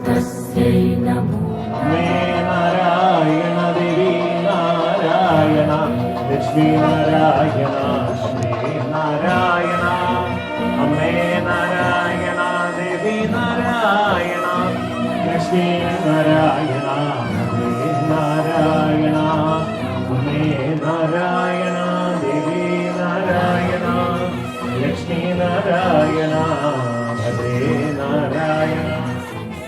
नमस्तस्यै नमो मे नारायण देवी नारायण लक्ष्मी नारायण श्री नारायण अम्मे नारायण देवी नारायण लक्ष्मी नारायण अम्मे नारायण अम्मे नारायण देवी नारायण लक्ष्मी नारायण भद्रे नारायण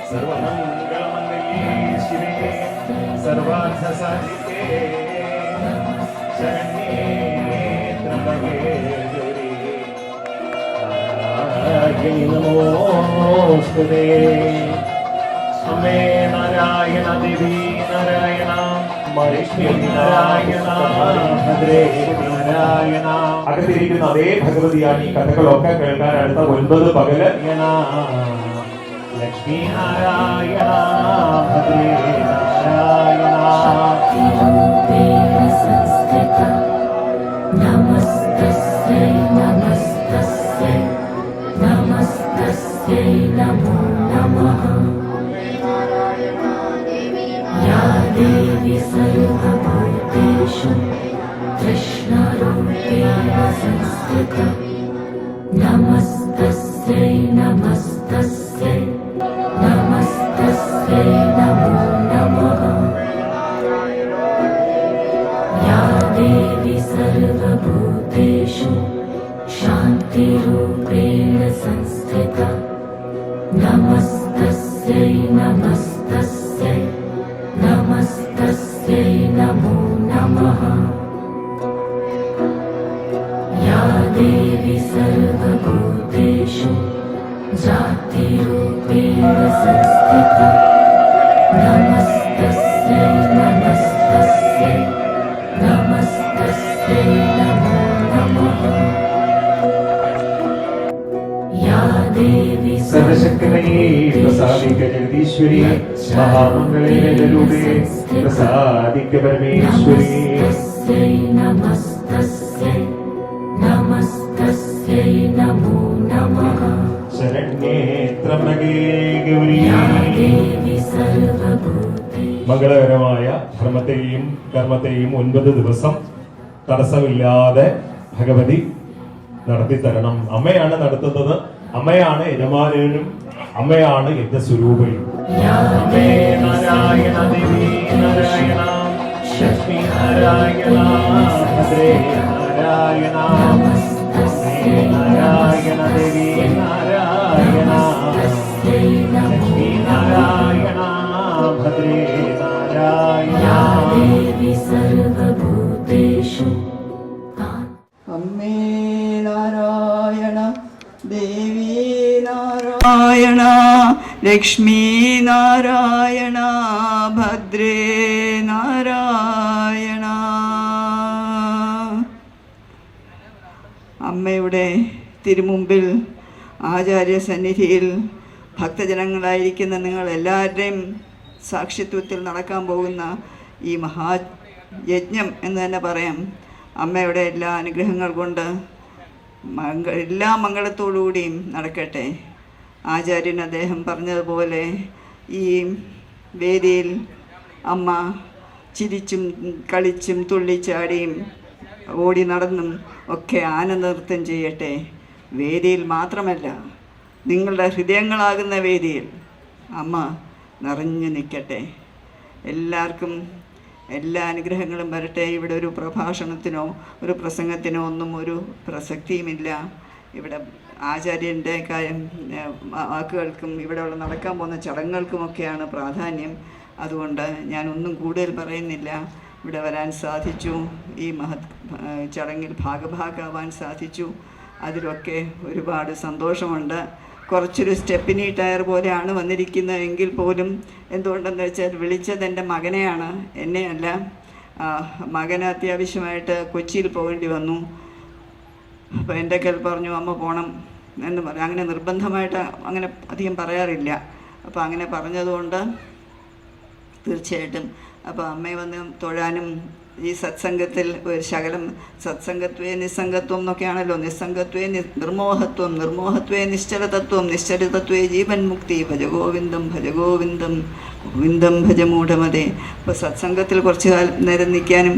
सर्वमङ्गलमङ्गल्ये शिवे सर्वार्थसाधिके शरण्ये त्र्यम्बके गौरी नारायणि नमोऽस्तुते अम्मे नारायण देवी नारायण ലക്ഷ്മി നാരായണ ഭദ്രേ നാരായണ. അകത്തിരിക്കുന്ന അതേ ഭഗവതിയാണ് ഈ കഥകളൊക്കെ കേൾക്കാൻ അടുത്ത 9 പകല് ലക്ഷ്മി നാരായണ ഭദ്രേ നാരായണ. नमस्तस्यै नमस्तस्यै नमस्तस्यै नमो नमः या देवी सर्वभूतेषु कृष्णरूपेण संस्थिता नमस्तस्यै नमस्तस्यै नमस्तस्यै नमो नमः या देवी सर्वभूतेषु शान्तिरूपेण संस्थिता नमस्तस्यै नमस्तस्यै नमस्तस्यै नमो नमः या देवी सर्वभूतेषु जातिरूपेण संस्थिता नमस्तस्यै नमस्तस्यै नमस्तस्यै नमो नमः या देवी സർവശക്തമയേ പ്രസാദിക്ക ജഗദീശ്വരി മഹാമംഗളേരൂപേ പ്രസാദിക്ക പരമേശ്വരി नमस्तस्यै नमस्तस्यै नमस्तस्यै नमो नमः ശരണ്യേ ത്രംബകേ ഗൗരി. या देवी सर्वभूते മംഗളകരമായ ധർമ്മത്തെയും കർമ്മത്തെയും 9 ദിവസം തടസ്സമില്ലാതെ ഭഗവതി നടത്തിത്തരണം. അമ്മയാണ് നടത്തുന്നത്, അമ്മയാണ് യജമാനനും, അമ്മയാണ് യജ്ഞസ്വരൂപയും. അമ്മേ നാരായണ ദേവി നാരായണ ലക്ഷ്മി നാരായണ ഭദ്രേ നാരായണ അമ്മേ നാരായണ ദേവി നാരായണ ലക്ഷ്മി നാരായണ ഭദ്രേ നാരായണ. या देवी सर्वभूतेषु അമ്മേ നാരായണ ദേവി നാരായണ ലക്ഷ്മി നാരായണ ഭദ്രേ നാരായണ. അമ്മയുടെ തിരുമുമ്പിൽ ആചാര്യസന്നിധിയിൽ ഭക്തജനങ്ങളായിരിക്കുന്ന നിങ്ങൾ എല്ലാവരുടെയും സാക്ഷിത്വത്തിൽ നടക്കാൻ പോകുന്ന ഈ മഹായജ്ഞം എന്ന് തന്നെ പറയാം. അമ്മയുടെ എല്ലാ അനുഗ്രഹങ്ങൾ കൊണ്ട് എല്ലാ മംഗളത്തോടുകൂടിയും നടക്കട്ടെ. ആചാര്യൻ അദ്ദേഹം പറഞ്ഞതുപോലെ ഈ വേദിയിൽ അമ്മ ചിരിച്ചും കളിച്ചും തുള്ളിച്ചാടിയും ഓടി നടന്നും ഒക്കെ ആനനൃത്തം ചെയ്യട്ടെ. വേദിയിൽ മാത്രമല്ല, നിങ്ങളുടെ ഹൃദയങ്ങളാകുന്ന വേദിയിൽ അമ്മ നിറഞ്ഞു നിൽക്കട്ടെ. എല്ലാവർക്കും എല്ലാ അനുഗ്രഹങ്ങളും വരട്ടെ. ഇവിടെ ഒരു പ്രഭാഷണത്തിനോ ഒരു പ്രസംഗത്തിനോ ഒന്നും ഒരു പ്രസക്തിയുമില്ല. ഇവിടെ ആചാര്യൻ്റെ വാക്കുകൾക്കും ഇവിടെയുള്ള നടക്കാൻ പോകുന്ന ചടങ്ങുകൾക്കുമൊക്കെയാണ് പ്രാധാന്യം. അതുകൊണ്ട് ഞാനൊന്നും കൂടുതൽ പറയുന്നില്ല. ഇവിടെ വരാൻ സാധിച്ചു, ഈ ചടങ്ങിൽ ഭാഗഭാക്കാവാൻ സാധിച്ചു. അതിലൊക്കെ ഒരുപാട് സന്തോഷമുണ്ട്. കുറച്ചൊരു സ്റ്റെപ്പിനി ടയർ പോലെയാണ് വന്നിരിക്കുന്നതെങ്കിൽ പോലും എന്തുകൊണ്ടെന്ന് വെച്ചാൽ വിളിച്ചത് എൻ്റെ മകനെയാണ്, എന്നെയല്ല. മകന് അത്യാവശ്യമായിട്ട് കൊച്ചിയിൽ പോകേണ്ടി വന്നു. അപ്പോൾ എൻ്റെ കയ്യിൽ പറഞ്ഞു അമ്മ പോകണം എന്ന് പറഞ്ഞു. അങ്ങനെ നിർബന്ധമായിട്ട് അങ്ങനെ അധികം പറയാറില്ല. അപ്പോൾ അങ്ങനെ പറഞ്ഞതുകൊണ്ട് തീർച്ചയായിട്ടും അപ്പോൾ അമ്മയെ വന്ന് തൊഴാനും ഈ സത്സംഗത്തിൽ ഒരു ശകലം സത്സംഗത്വേ നിസ്സംഗത്വം എന്നൊക്കെയാണല്ലോ. നിസ്സംഗത്വേ നിർമോഹത്വം, നിർമോഹത്വേ നിശ്ചലതത്വം, നിശ്ചലതത്വേ ജീവൻ മുക്തി. ഭജഗോവിന്ദം ഭജഗോവിന്ദം ഗോവിന്ദം ഭജമൂഢമതേ. അപ്പോൾ സത്സംഗത്തിൽ കുറച്ച് നേരം നിൽക്കാനും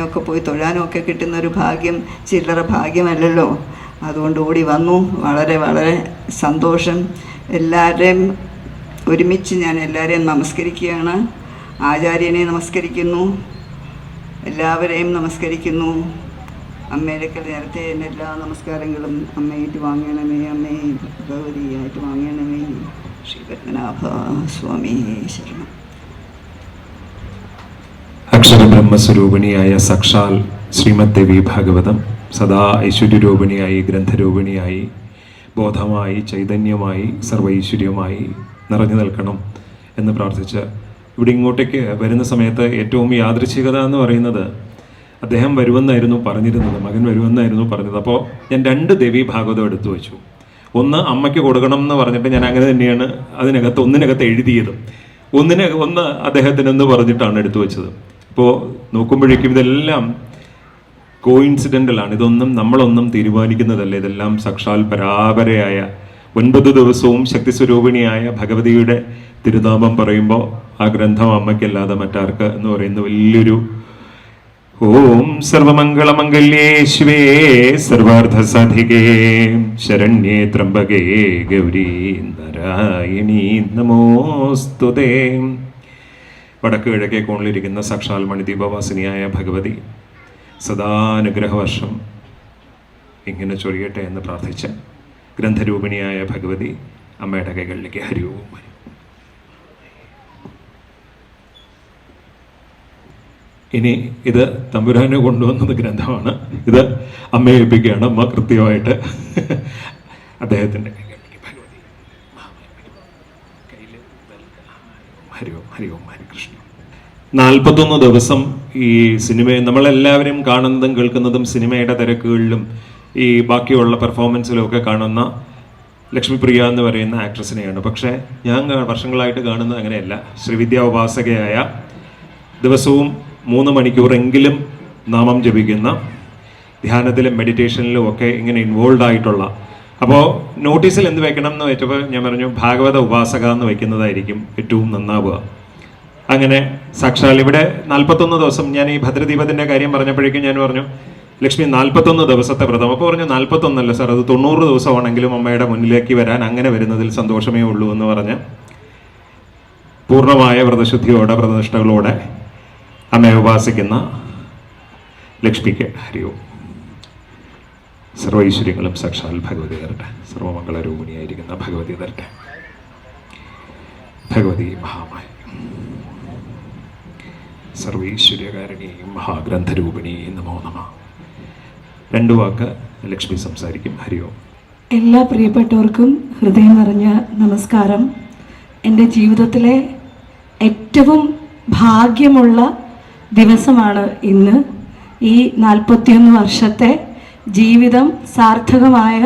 ഒക്കെ പോയി തൊഴാനും ഒക്കെ കിട്ടുന്നൊരു ഭാഗ്യം ചില്ലറ ഭാഗ്യമല്ലല്ലോ. അതുകൊണ്ട് ഓടി വന്നു. വളരെ വളരെ സന്തോഷം. എല്ലാവരെയും ഒരുമിച്ച് ഞാൻ എല്ലാവരെയും നമസ്കരിക്കുകയാണ്. ആചാര്യനെ നമസ്കരിക്കുന്നു, എല്ലാവരെയും നമസ്കരിക്കുന്നു. അമ്മയിലേക്ക് നേരത്തെ എൻ്റെ എല്ലാ നമസ്കാരങ്ങളും അമ്മയായിട്ട് വാങ്ങണമേ, അമ്മേ ഭഗവതിയായിട്ട് വാങ്ങണമേ. ശ്രീപത്മനാഭ സ്വാമി ശരണം. അക്ഷരബ്രഹ്മസ്വരൂപിണിയായ സാക്ഷാൽ ശ്രീമദ് ദേവി ഭാഗവതം സദാ ഐശ്വര്യരൂപിണിയായി, ഗ്രന്ഥരൂപിണിയായി, ബോധമായി, ചൈതന്യമായി, സർവൈശ്വര്യമായി നിറഞ്ഞു നിൽക്കണം എന്ന് പ്രാർത്ഥിച്ച് ഇവിടെ ഇങ്ങോട്ടേക്ക് വരുന്ന സമയത്ത് ഏറ്റവും യാദൃച്ഛികത എന്ന് പറയുന്നത്, അദ്ദേഹം വരുമെന്നായിരുന്നു പറഞ്ഞിരുന്നത്, മകൻ വരുമെന്നായിരുന്നു പറഞ്ഞത്. അപ്പോൾ ഞാൻ 2 ദേവി ഭാഗവതം എടുത്തു വെച്ചു. ഒന്ന് അമ്മയ്ക്ക് കൊടുക്കണം എന്ന് പറഞ്ഞിട്ട് ഞാൻ അങ്ങനെ തന്നെയാണ് ഒന്നിനകത്ത് എഴുതിയത്. ഒന്ന് അദ്ദേഹത്തിനെന്ന് പറഞ്ഞിട്ടാണ് എടുത്തു വെച്ചത്. ഇപ്പോൾ നോക്കുമ്പോഴേക്കും ഇതെല്ലാം കോയിൻസിഡൻ്റലാണ്. ഇതൊന്നും നമ്മളൊന്നും തീരുമാനിക്കുന്നതല്ല. ഇതെല്ലാം സാക്ഷാൽ പരാപരയായ 9 ദിവസവും ശക്തിസ്വരൂപിണിയായ ഭഗവതിയുടെ തിരുനാമം പറയുമ്പോൾ ആ ഗ്രന്ഥം അമ്മയ്ക്കല്ലാതെ മറ്റാർക്ക് എന്ന് പറയുന്ന വലിയൊരു ഓം സർവമംഗളമംഗല്യേ ശിവേ സർവാർത്ഥസാധികേ ശരണ്യേ ത്രംബകേ ഗൗരി നാരായണീ നമോസ്തുതേ. വടക്ക് കിഴക്കേ കോണിലിരിക്കുന്ന സാക്ഷാൽ മണിദീപവാസിനിയായ ഭഗവതി സദാനുഗ്രഹവർഷം ഇങ്ങനെ ചൊരിയട്ടെ എന്ന് പ്രാർത്ഥിച്ച് ഗ്രന്ഥരൂപിണിയായ ഭഗവതി അമ്മയുടെ കൈകളിലേക്ക് ഹരിവും. ഇനി ഇത് തമ്പുരാന് കൊണ്ടുവന്നത് ഗ്രന്ഥമാണ്. ഇത് അമ്മയെ ഏൽപ്പിക്കുകയാണ്. അമ്മ കൃത്യമായിട്ട് അദ്ദേഹത്തിൻ്റെ ഭഗവതി ഹരിവും ഹരിവും ഹരികൃഷ്ണ. 41 ദിവസം ഈ സിനിമയെ നമ്മളെല്ലാവരും കാണുന്നതും കേൾക്കുന്നതും സിനിമയുടെ തിരക്കുകളിലും ഈ ബാക്കിയുള്ള പെർഫോമൻസിലും ഒക്കെ കാണുന്ന ലക്ഷ്മിപ്രിയ എന്ന് പറയുന്ന ആക്ട്രസിനെയാണ്. പക്ഷേ ഞാൻ വർഷങ്ങളായിട്ട് കാണുന്നത് അങ്ങനെയല്ല. ശ്രീവിദ്യാ ഉപാസകയായ, ദിവസവും 3 മണിക്കൂറെങ്കിലും നാമം ജപിക്കുന്ന, ധ്യാനത്തിലും മെഡിറ്റേഷനിലും ഒക്കെ ഇങ്ങനെ ഇൻവോൾവ് ആയിട്ടുള്ള. അപ്പോൾ നോട്ടീസിൽ എന്ത് വെക്കണം എന്ന് വെച്ചപ്പോൾ ഞാൻ പറഞ്ഞു ഭാഗവത ഉപാസക എന്ന് വെക്കുന്നതായിരിക്കും ഏറ്റവും നന്നാവുക. അങ്ങനെ സാക്ഷാൽ ഇവിടെ 41 ദിവസം, ഞാൻ ഈ ഭദ്രദീപത്തിൻ്റെ കാര്യം പറഞ്ഞപ്പോഴേക്കും ഞാൻ പറഞ്ഞു ലക്ഷ്മി 41 ദിവസത്തെ വ്രതം. അപ്പോൾ പറഞ്ഞു 41 അല്ല സാർ, അത് 90 ദിവസമാണെങ്കിലും അമ്മയുടെ മുന്നിലേക്ക് വരാൻ അങ്ങനെ വരുന്നതിൽ സന്തോഷമേ ഉള്ളൂ എന്ന് പറഞ്ഞ് പൂർണ്ണമായ വ്രതശുദ്ധിയോടെ വ്രതനിഷ്ഠകളോടെ അമ്മയെ ഉപാസിക്കുന്ന ലക്ഷ്മിക്ക് ഹരിയോ. സർവൈശ്വര്യങ്ങളും സാക്ഷാൽ ഭഗവതി തരട്ടെ. സർവമംഗളരൂപിണിയായിരിക്കുന്ന ഭഗവതി തരട്ടെ. ഭഗവതി മഹാമായ സർവൈശ്വര്യകാരിണിയും മഹാഗ്രന്ഥരൂപിണിയും നമോ നമ. 2 വാക്ക് ലക്ഷ്മി സംസാരിക്കും. ഹരിയോ. എല്ലാ പ്രിയപ്പെട്ടവർക്കും ഹൃദയം നിറഞ്ഞ നമസ്കാരം. എൻ്റെ ജീവിതത്തിലെ ഏറ്റവും ഭാഗ്യമുള്ള ദിവസമാണ് ഇന്ന്. ഈ 41 വർഷത്തെ ജീവിതം സാർത്ഥകമായ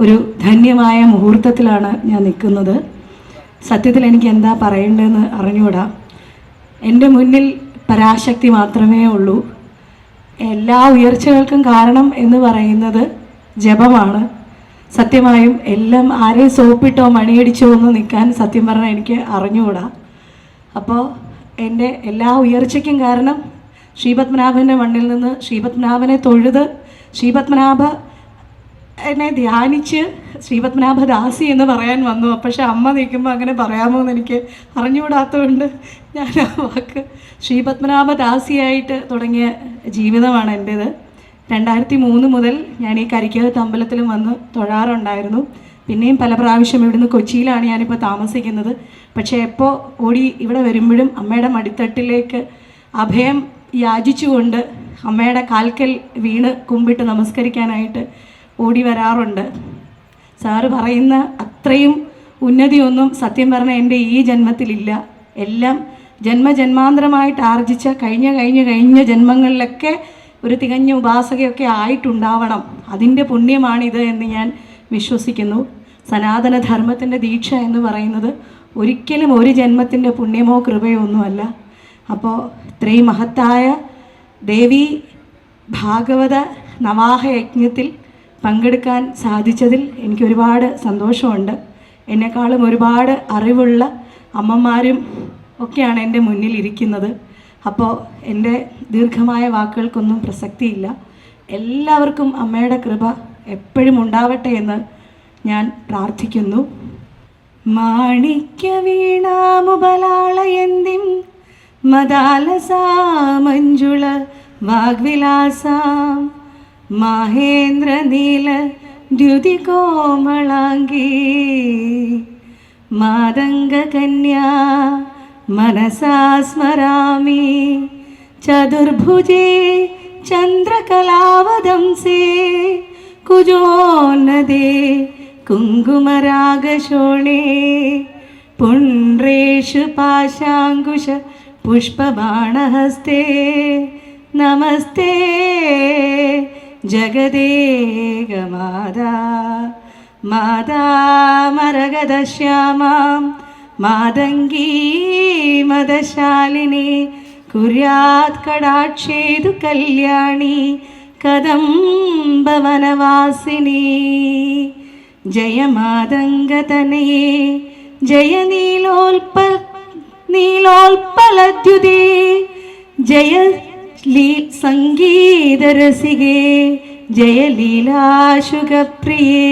ഒരു ധന്യമായ മുഹൂർത്തത്തിലാണ് ഞാൻ നിൽക്കുന്നത്. സത്യത്തിൽ എനിക്ക് എന്താ പറയേണ്ടതെന്ന് അറിഞ്ഞുകൂടാ. എൻ്റെ മുന്നിൽ പരാശക്തി മാത്രമേ ഉള്ളൂ. എല്ലാ ഉയർച്ചകൾക്കും കാരണം എന്ന് പറയുന്നത് ജപമാണ്. സത്യമായും എല്ലാം ആരെയും സോപ്പിട്ടോ മണിയടിച്ചോ ഒന്ന് നിൽക്കാൻ സത്യം പറഞ്ഞാൽ എനിക്ക് അറിഞ്ഞുകൂടാ. അപ്പോൾ എൻ്റെ എല്ലാ ഉയർച്ചയ്ക്കും കാരണം ശ്രീപത്മനാഭൻ്റെ മണ്ണിൽ നിന്ന് ശ്രീപത്മനാഭനെ തൊഴുത് ശ്രീപത്മനാഭനെ ധ്യാനിച്ച് ശ്രീപത്മനാഭദാസി എന്ന് പറയാൻ വന്നു. പക്ഷെ അമ്മ നിൽക്കുമ്പോൾ അങ്ങനെ പറയാമോ എന്ന് എനിക്ക് അറിഞ്ഞുകൂടാത്തതുകൊണ്ട് ഞാൻ ആ വാക്ക് ശ്രീപത്മനാഭദാസിയായിട്ട് തുടങ്ങിയ ജീവിതമാണ് എൻ്റേത്. 2003 മുതൽ ഞാൻ ഈ കരിക്കകത്ത് അമ്പലത്തിലും വന്ന് തൊഴാറുണ്ടായിരുന്നു. പിന്നെയും പല പ്രാവശ്യം ഇവിടുന്ന് കൊച്ചിയിലാണ് ഞാനിപ്പോൾ താമസിക്കുന്നത്. പക്ഷേ എപ്പോൾ ഓടി ഇവിടെ വരുമ്പോഴും അമ്മയുടെ മടിത്തട്ടിലേക്ക് അഭയം യാചിച്ചുകൊണ്ട് അമ്മയുടെ കാൽക്കൽ വീണ് കുമ്പിട്ട് നമസ്കരിക്കാനായിട്ട് ഓടി വരാറുണ്ട്. സാറ് പറയുന്ന അത്രയും ഉന്നതിയൊന്നും സത്യം പറഞ്ഞാൽ എൻ്റെ ഈ ജന്മത്തിലില്ല. എല്ലാം ജന്മജന്മാന്തരമായിട്ട് ആർജിച്ച കഴിഞ്ഞ ജന്മങ്ങളിലൊക്കെ ഒരു തികഞ്ഞ ഉപാസകയൊക്കെ ആയിട്ടുണ്ടാവണം. അതിൻ്റെ പുണ്യമാണിത് എന്ന് ഞാൻ വിശ്വസിക്കുന്നു. സനാതനധർമ്മത്തിൻ്റെ ദീക്ഷ എന്ന് പറയുന്നത് ഒരിക്കലും ഒരു ജന്മത്തിൻ്റെ പുണ്യമോ കൃപയോ ഒന്നുമല്ല. അപ്പോൾ ഇത്രയും മഹത്തായ ദേവി ഭാഗവത നവാഹ യജ്ഞത്തിൽ പങ്കെടുക്കാൻ സാധിച്ചതിൽ എനിക്ക് ഒരുപാട് സന്തോഷമുണ്ട്. എന്നെക്കാളും ഒരുപാട് അറിവുള്ള അമ്മമാരും ഒക്കെയാണ് എൻ്റെ മുന്നിൽ ഇരിക്കുന്നത്. അപ്പോൾ എൻ്റെ ദീർഘമായ വാക്കുകൾക്കൊന്നും പ്രസക്തിയില്ല. എല്ലാവർക്കും അമ്മയുടെ കൃപ എപ്പോഴും ഉണ്ടാവട്ടെ എന്ന് ഞാൻ പ്രാർത്ഥിക്കുന്നു. മാണിക്യ വീണാമുബലാളയന്തിം മദാലസാമഞ്ജുള വാഗ്വിലാസാം മഹേന്ദ്രനീല ദ്യുതികോമളാംഗീ മാതംഗകന്യാ മനസാ സ്മരാമി ചതുർഭുജേ ചന്ദ്രകലാവദംസേ കുജോന്നദേ കുങ്കുമരാഗശോണേ പുണ്ട്രേഷു പാശാങ്കുശ പുഷ്പബാണഹസ്തേ നമസ്തേ ജഗദേകമാതാ മാതാ മരകതശ്യാമാം മാതംഗീ മദശാലിനി കുര്യാത് കടാക്ഷേതു കല്യാണി കദംബവനവാസിനി ജയ മാതംഗതനയേ ജയ നീലോൽപലദ്യുതേ ജയ സംഗീതരസികേ ജയ ലീലാശുഖപ്രിയേ.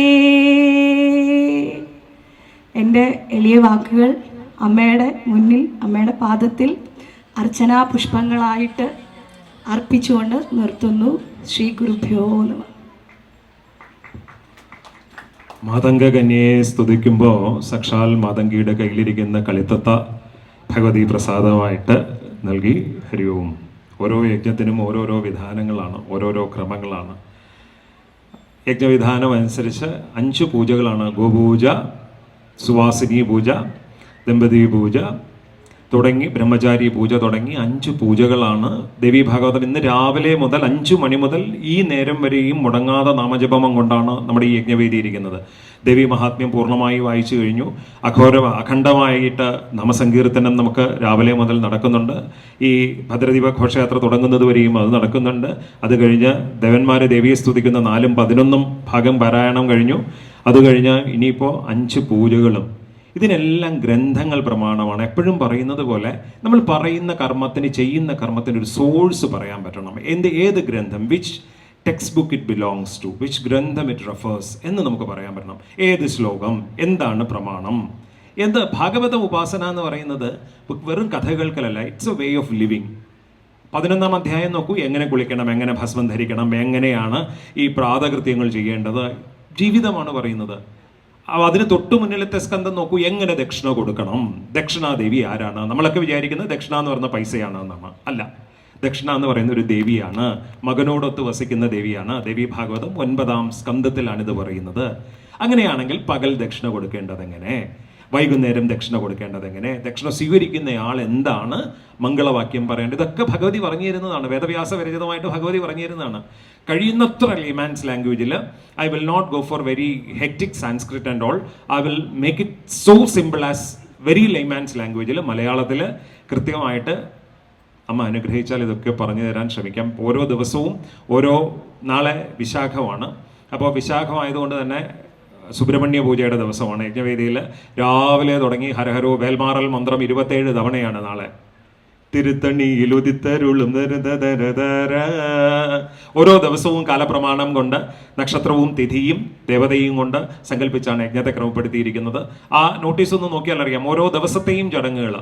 എൻ്റെ എളിയ വാക്കുകൾ അമ്മയുടെ മുന്നിൽ അമ്മയുടെ പാദത്തിൽ അർച്ചനാ പുഷ്പങ്ങളായിട്ട് അർപ്പിച്ചുകൊണ്ട് നിർത്തുന്നു. ശ്രീ ഗുരുഭ്യോ നമഃ. മാതംഗകന്യയെ സ്തുതിക്കുമ്പോൾ സാക്ഷാൽ മാതംഗിയുടെ കയ്യിലിരിക്കുന്ന കളിത്തത്ത ഭഗവതി പ്രസാദമായിട്ട് നൽകി. ഹരി ഓം. ഓരോ യജ്ഞത്തിനും ഓരോരോ വിധാനങ്ങളാണ്, ഓരോരോ ക്രമങ്ങളാണ്. യജ്ഞവിധാനം അനുസരിച്ച് 5 പൂജകളാണ്. ഗോപൂജ, സുവാസിനി പൂജ, ദമ്പതി പൂജ തുടങ്ങി ബ്രഹ്മചാരി പൂജ തുടങ്ങി 5 പൂജകളാണ്. ദേവി ഭാഗവതം ഇന്ന് രാവിലെ മുതൽ 5 മണി മുതൽ ഈ നേരം വരെയും മുടങ്ങാതെ നാമജപം കൊണ്ടാണ് നമ്മുടെ ഈ യജ്ഞവേദി ഇരിക്കുന്നത്. ദേവി മഹാത്മ്യം പൂർണ്ണമായി വായിച്ചു കഴിഞ്ഞു. അഖണ്ഡമായിട്ട് നാമസങ്കീർത്തനം നമുക്ക് രാവിലെ മുതൽ നടക്കുന്നുണ്ട്. ഈ ഭദ്രദീപ ഘോഷയാത്ര തുടങ്ങുന്നത് വരെയും അത് നടക്കുന്നുണ്ട്. അത് കഴിഞ്ഞ് ദേവന്മാരെ ദേവിയെ സ്തുതിക്കുന്ന 4ഉം 11ഉം ഭാഗം പാരായണം കഴിഞ്ഞു. അത് കഴിഞ്ഞ് ഇനിയിപ്പോൾ 5 പൂജകളും. ഇതിനെല്ലാം ഗ്രന്ഥങ്ങൾ പ്രമാണമാണ്. എപ്പോഴും പറയുന്നത് പോലെ നമ്മൾ പറയുന്ന കർമ്മത്തിന്, ചെയ്യുന്ന കർമ്മത്തിന് ഒരു സോഴ്സ് പറയാൻ പറ്റണം. ഏത് ഗ്രന്ഥം, which text book it belongs to, which ഗ്രന്ഥം ഇറ്റ് റെഫേഴ്സ് എന്ന് നമുക്ക് പറയാൻ പറ്റണം. ഏത് ശ്ലോകം, എന്താണ് പ്രമാണം. ഭാഗവത ഉപാസന എന്ന് പറയുന്നത് വെറും കഥകൾക്കല്ല, it's a way of living. 11ാം അധ്യായം നോക്കൂ, എങ്ങനെ കുളിക്കണം, എങ്ങനെ ഭസ്മം ധരിക്കണം, എങ്ങനെയാണ് ഈ പ്രാതകൃത്യങ്ങൾ ചെയ്യേണ്ടത്, ജീവിതമാണ് പറയുന്നത്. അതിന് തൊട്ടു മുന്നിലത്തെ സ്കന്ധം നോക്കൂ, എങ്ങനെ ദക്ഷിണ കൊടുക്കണം. ദക്ഷിണാദേവി ആരാണ്? നമ്മളൊക്കെ വിചാരിക്കുന്നത് ദക്ഷിണ എന്ന് പറഞ്ഞ പൈസയാണ് എന്നാണ്. അല്ല, ദക്ഷിണ എന്ന് പറയുന്ന ഒരു ദേവിയാണ്, മകനോടൊത്ത് വസിക്കുന്ന ദേവിയാണ്. ദേവി ഭാഗവതം 9ാം സ്കന്ധത്തിലാണ് ഇത് പറയുന്നത്. അങ്ങനെയാണെങ്കിൽ പകൽ ദക്ഷിണ കൊടുക്കേണ്ടത് എങ്ങനെ, വൈകുന്നേരം ദക്ഷിണ കൊടുക്കേണ്ടത് എങ്ങനെ, ദക്ഷിണ സ്വീകരിക്കുന്നയാൾ എന്താണ് മംഗളവാക്യം പറയേണ്ടത്, ഇതൊക്കെ ഭഗവതി പറഞ്ഞു തരുന്നതാണ്. വേദവ്യാസ വിരചിതമായിട്ട് ഭഗവതി പറഞ്ഞു തരുന്നതാണ്. കഴിയുന്നത്ര ലേമാൻസ് ലാംഗ്വേജിൽ, I will not go for very hectic Sanskrit and all, I will make it so simple as very layman's ലാംഗ്വേജിൽ, മലയാളത്തിൽ കൃത്യമായിട്ട് അമ്മ അനുഗ്രഹിച്ചാൽ ഇതൊക്കെ പറഞ്ഞു തരാൻ ശ്രമിക്കാം. ഓരോ ദിവസവും നാളെ വിശാഖമാണ്. അപ്പോൾ വിശാഖമായതുകൊണ്ട് തന്നെ സുബ്രഹ്മണ്യ പൂജയുടെ ദിവസമാണ്. യജ്ഞവേദിയിൽ രാവിലെ തുടങ്ങി ഹരഹരോ വേൽമാറൽ മന്ത്രം 27 തവണയാണ് നാളെ. തിരുത്തണിയിലുദിത്തരുളും ഓരോ ദിവസവും കാലപ്രമാണം കൊണ്ട്, നക്ഷത്രവും തിഥിയും ദേവതയും കൊണ്ട് സങ്കല്പിച്ചാണ് യജ്ഞത്തെ ക്രമപ്പെടുത്തിയിരിക്കുന്നത്. ആ നോട്ടീസ് ഒന്ന് നോക്കിയാൽ അറിയാം ഓരോ ദിവസത്തെയും ചടങ്ങുകൾ.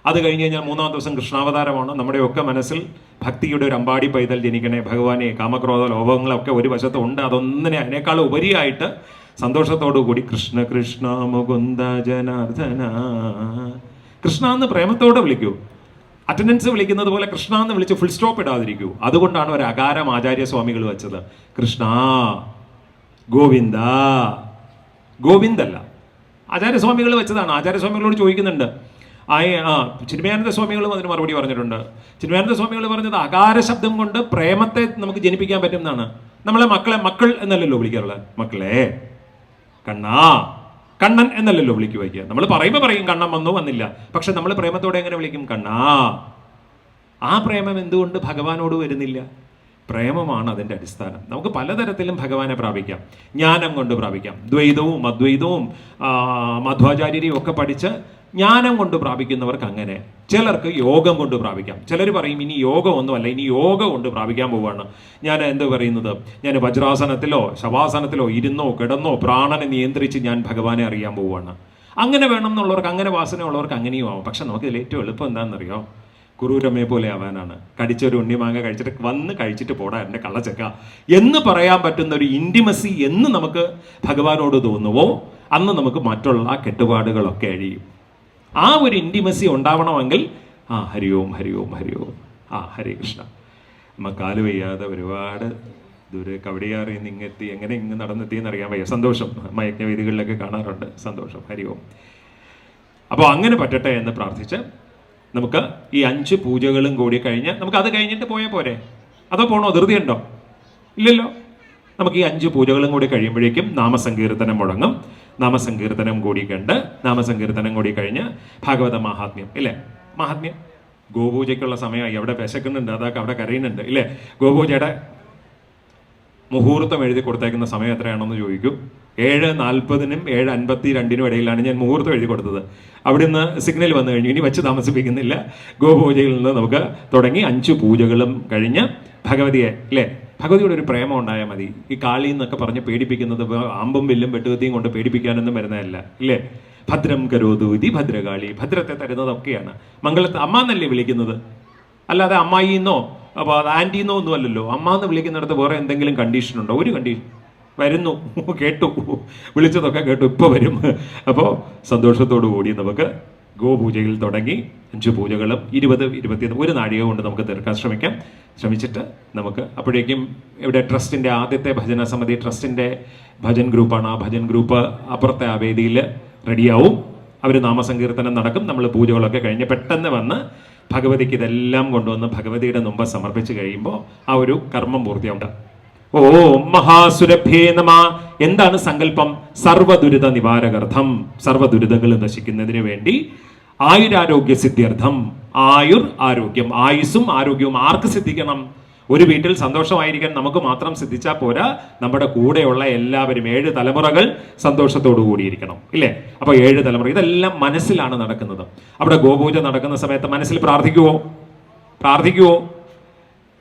അത് കഴിഞ്ഞ് കഴിഞ്ഞാൽ 3ാം ദിവസം കൃഷ്ണാവതാരമാണ്. നമ്മുടെയൊക്കെ മനസ്സിൽ ഭക്തിയുടെ ഒരു അമ്പാടി പൈതൽ ജനിക്കണേ ഭഗവാനെ. കാമക്രോധ ലോഭങ്ങളൊക്കെ ഒരു വശത്ത് ഉണ്ട്. അതിനേക്കാൾ ഉപരിയായിട്ട് സന്തോഷത്തോടു കൂടി കൃഷ്ണ കൃഷ്ണ മുകുന്ദ ജനാർദ്ദന, കൃഷ്ണ എന്ന് പ്രേമത്തോടെ വിളിക്കൂ. അറ്റൻഡൻസ് വിളിക്കുന്നത് പോലെ കൃഷ്ണ എന്ന് വിളിച്ച് ഫുൾ സ്റ്റോപ്പ് ഇടാതിരിക്കൂ. അതുകൊണ്ടാണ് ഒരു അകാരം ആചാര്യസ്വാമികൾ വെച്ചത്. കൃഷ്ണ ഗോവിന്ദ, ഗോവിന്ദല്ല, ആചാര്യസ്വാമികൾ വെച്ചതാണ്. ആചാര്യസ്വാമികളോട് ചോദിക്കുന്നുണ്ട്. ചിന്മയാനന്ദ സ്വാമികളും അതിന് മറുപടി പറഞ്ഞിട്ടുണ്ട്. ചിന്മയാനന്ദ സ്വാമികൾ പറഞ്ഞത് അകാര ശബ്ദം കൊണ്ട് പ്രേമത്തെ നമുക്ക് ജനിപ്പിക്കാൻ പറ്റും എന്നാണ്. നമ്മളെ മക്കൾ എന്നല്ലല്ലോ വിളിക്കാറുള്ളത്. മക്കളെ, കണ്ണാ, കണ്ണൻ എന്നല്ലല്ലോ വിളിക്കുക. നമ്മൾ പറയുമ്പോൾ പറയും കണ്ണൻ വന്നു വന്നില്ല. പക്ഷെ നമ്മൾ പ്രേമത്തോടെ എങ്ങനെ വിളിക്കും? കണ്ണാ, ആ പ്രേമം എന്തുകൊണ്ട് ഭഗവാനോട് വരുന്നില്ല? പ്രേമമാണ് അതിൻ്റെ അടിസ്ഥാനം. നമുക്ക് പലതരത്തിലും ഭഗവാനെ പ്രാപിക്കാം. ജ്ഞാനം കൊണ്ട് പ്രാപിക്കാം. ദ്വൈതവും അദ്വൈതവും മധ്വാചാര്യരെയും ഒക്കെ പഠിച്ച് ജ്ഞാനം കൊണ്ട് പ്രാപിക്കുന്നവർക്ക് അങ്ങനെ. ചിലർക്ക് യോഗം കൊണ്ട് പ്രാപിക്കാം. ചിലർ പറയും ഇനി യോഗമൊന്നുമല്ല, ഇനി യോഗ കൊണ്ട് പ്രാപിക്കാൻ പോവുകയാണ്. ഞാൻ എന്ത് പറയുന്നത്, ഞാൻ വജ്രാസനത്തിലോ ശവാസനത്തിലോ ഇരുന്നോ കിടന്നോ പ്രാണനെ നിയന്ത്രിച്ച് ഞാൻ ഭഗവാനെ അറിയാൻ പോവുകയാണ്. അങ്ങനെ വേണം എന്നുള്ളവർക്ക്, അങ്ങനെ വാസനയുള്ളവർക്ക് അങ്ങനെയും ആവും. പക്ഷെ നമുക്കിതിൽ ഏറ്റവും എളുപ്പം എന്താണെന്നറിയോ? കുറൂരമ്മയെ പോലെ ആവാനാണ്. കടിച്ചൊരു ഉണ്ണിമാങ്ങ കഴിച്ചിട്ട് വന്ന് കഴിച്ചിട്ട് പോടാ എൻ്റെ കള്ളച്ചക്ക എന്ന് പറയാൻ പറ്റുന്ന ഒരു ഇൻറ്റിമസി എന്ന് നമുക്ക് ഭഗവാനോട് തോന്നുവോ, അന്ന് നമുക്ക് മറ്റുള്ള കെട്ടുപാടുകളൊക്കെ അഴിയും. ആ ഒരു ഇൻറ്റിമസി ഉണ്ടാവണമെങ്കിൽ ഹരി ഓം ഹരി ഓം ഹരി ഓം, ഹരേ കൃഷ്ണ. നമ്മ കാല് വയ്യാതെ ഒരുപാട് ദൂരെ കവടിയാറിൽ നിന്ന് ഇങ്ങെത്തി, എങ്ങനെ ഇങ്ങ് നടന്നെത്തിയെന്ന് അറിയാൻ വയ്യ. സന്തോഷം, മയജ്ഞവേദികളിലൊക്കെ കാണാറുണ്ട്. സന്തോഷം, ഹരി ഓം. അപ്പോൾ അങ്ങനെ പറ്റട്ടെ എന്ന് പ്രാർത്ഥിച്ച് നമുക്ക് ഈ 5 പൂജകളും കൂടി കഴിഞ്ഞ് നമുക്ക് അത് കഴിഞ്ഞിട്ട് പോയാൽ പോരെ? അതോ പോണോ? ധൃതിയുണ്ടോ? ഇല്ലല്ലോ. നമുക്ക് ഈ 5 പൂജകളും കൂടി കഴിയുമ്പോഴേക്കും നാമസങ്കീർത്തനം മുടങ്ങും. നാമസങ്കീർത്തനം കൂടി കണ്ട്, നാമസങ്കീർത്തനം കൂടി കഴിഞ്ഞ് ഭാഗവത മാഹാത്മ്യം ഇല്ലേ? മാഹാത്മ്യം ഗോപൂജയ്ക്കുള്ള സമയമായി. അവിടെ വിശക്കുന്നുണ്ട്, അതൊക്കെ അവിടെ കരയുന്നുണ്ട് ഇല്ലേ? ഗോപൂജയുടെ മുഹൂർത്തം എഴുതി കൊടുത്തേക്കുന്ന സമയം എത്രയാണെന്ന് ചോദിക്കും. 7:40-നും 7:52-നും ഇടയിലാണ് ഞാൻ മുഹൂർത്തം എഴുതി കൊടുത്തത്. അവിടുന്ന് സിഗ്നൽ വന്നു കഴിഞ്ഞു, ഇനി വെച്ച് താമസിപ്പിക്കുന്നില്ല. ഗോപൂജയിൽ നിന്ന് നമുക്ക് തുടങ്ങി 5 പൂജകളും കഴിഞ്ഞ് ഭഗവതിയെ അല്ലേ, ഭഗവതിയുടെ ഒരു പ്രേമം ഉണ്ടായാൽ മതി. ഈ കാളി എന്നൊക്കെ പറഞ്ഞ് പേടിപ്പിക്കുന്നത് അമ്പും വില്ലും വെട്ടുകത്തിയും കൊണ്ട് പേടിപ്പിക്കാനൊന്നും വരുന്നതല്ല ഇല്ലേ? ഭദ്രം കരോതു ഇതി ഭദ്രകാളി, ഭദ്രത്തെ തരുന്നതൊക്കെയാണ്. മംഗളത്തെ അമ്മ എന്നല്ലേ വിളിക്കുന്നത്, അല്ലാതെ അമ്മായിന്നോ ആൻറ്റീന്നോ ഒന്നും അല്ലല്ലോ. അമ്മ എന്ന് വിളിക്കുന്നിടത്ത് വേറെ എന്തെങ്കിലും കണ്ടീഷൻ ഉണ്ടോ? ഒരു കണ്ടീഷൻ വരുന്നു, കേട്ടു, വിളിച്ചതൊക്കെ കേട്ടു, ഇപ്പോൾ വരും. അപ്പോൾ സന്തോഷത്തോടു കൂടി നമുക്ക് ഗോപൂജയിൽ തുടങ്ങി 5 പൂജകളും 20-21 ഒരു നാഴിക കൊണ്ട് നമുക്ക് തീർക്കാൻ ശ്രമിച്ചിട്ട് നമുക്ക് അപ്പോഴേക്കും ഇവിടെ ട്രസ്റ്റിൻ്റെ ആദ്യത്തെ ഭജന സമിതി ട്രസ്റ്റിൻ്റെ ഭജൻ ഗ്രൂപ്പാണ്. ആ ഭജൻ ഗ്രൂപ്പ് അപ്പുറത്തെ ആ വേദിയിൽ റെഡിയാവും. അവർ നാമസങ്കീർത്തനം നടക്കും. നമ്മൾ പൂജകളൊക്കെ കഴിഞ്ഞ് പെട്ടെന്ന് വന്ന് ഭഗവതിക്ക് ഇതെല്ലാം കൊണ്ടുവന്ന് ഭഗവതിയുടെ മുമ്പ് സമർപ്പിച്ച് കഴിയുമ്പോൾ ആ ഒരു കർമ്മം പൂർത്തിയാവും. ഓം മഹാസുരഭ്യേ നമ. എന്താണ് സങ്കല്പം? സർവ്വദുരിത നിവാരകർത്ഥം, സർവ്വദുരിതങ്ങൾ നശിക്കുന്നതിന് വേണ്ടി, ആയുരാരോഗ്യ സിദ്ധ്യർത്ഥം. ആരോഗ്യം, ആയുസ്സും ആരോഗ്യവും ആർക്ക് സിദ്ധിക്കണം? ഒരു വീട്ടിൽ സന്തോഷമായിരിക്കാൻ നമുക്ക് മാത്രം സിദ്ധിച്ചാൽ പോരാ, നമ്മുടെ കൂടെയുള്ള എല്ലാവരും 7 തലമുറകൾ സന്തോഷത്തോടു കൂടിയിരിക്കണം ഇല്ലേ? അപ്പോൾ 7 തലമുറ, ഇതെല്ലാം മനസ്സിലാണ് നടക്കുന്നത്. അവിടെ ഗോപൂജ നടക്കുന്ന സമയത്ത് മനസ്സിൽ പ്രാർത്ഥിക്കുവോ?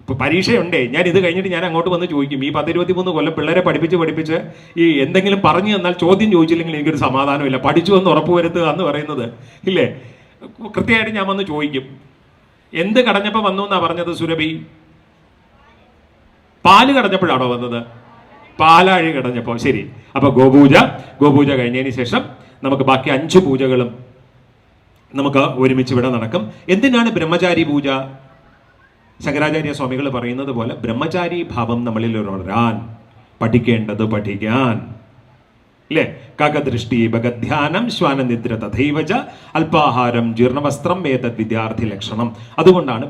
ഇപ്പോൾ പരീക്ഷയുണ്ടേ, ഞാൻ ഇത് കഴിഞ്ഞിട്ട് ഞാൻ അങ്ങോട്ട് വന്ന് ചോദിക്കും. ഈ 10-23 കൊല്ലം പിള്ളേരെ പഠിപ്പിച്ച് ഈ എന്തെങ്കിലും പറഞ്ഞു തന്നാൽ ചോദ്യം ചോദിച്ചില്ലെങ്കിൽ എനിക്കൊരു സമാധാനമില്ല. പഠിച്ചു എന്ന് ഉറപ്പുവരുത്തുക എന്ന് പറയുന്നത് ഇല്ലേ? കൃത്യമായിട്ട് ഞാൻ വന്ന് ചോദിക്കും. എന്ത് കടഞ്ഞപ്പോൾ വന്നു എന്നാ പറഞ്ഞത് സുരഭി? പാല് കടഞ്ഞപ്പോഴാണോ വന്നത്? പാലാഴി കടഞ്ഞപ്പോൾ. ശരി. അപ്പോൾ ഗോപൂജ കഴിഞ്ഞതിന് ശേഷം നമുക്ക് ബാക്കി 5 പൂജകളും നമുക്ക് ഒരുമിച്ച് ഇവിടെ നടക്കും. എന്തിനാണ് ബ്രഹ്മചാരി പൂജ? ശങ്കരാചാര്യ സ്വാമികൾ പറയുന്നത് പോലെ ബ്രഹ്മചാരി ഭാവം നമ്മളിൽ ഉണരാൻ, പഠിക്കേണ്ടത് പഠിക്കാൻ അല്ലേ? കഗദൃഷ്ടി ഭഗധ്യാനം ശ്വാനനിദ്ര തഥൈവച അല്പാഹാരം ജീർണവസ്ത്രം ഏതദ് വിദ്യാർത്ഥി ലക്ഷണം. അതുകൊണ്ടാണ്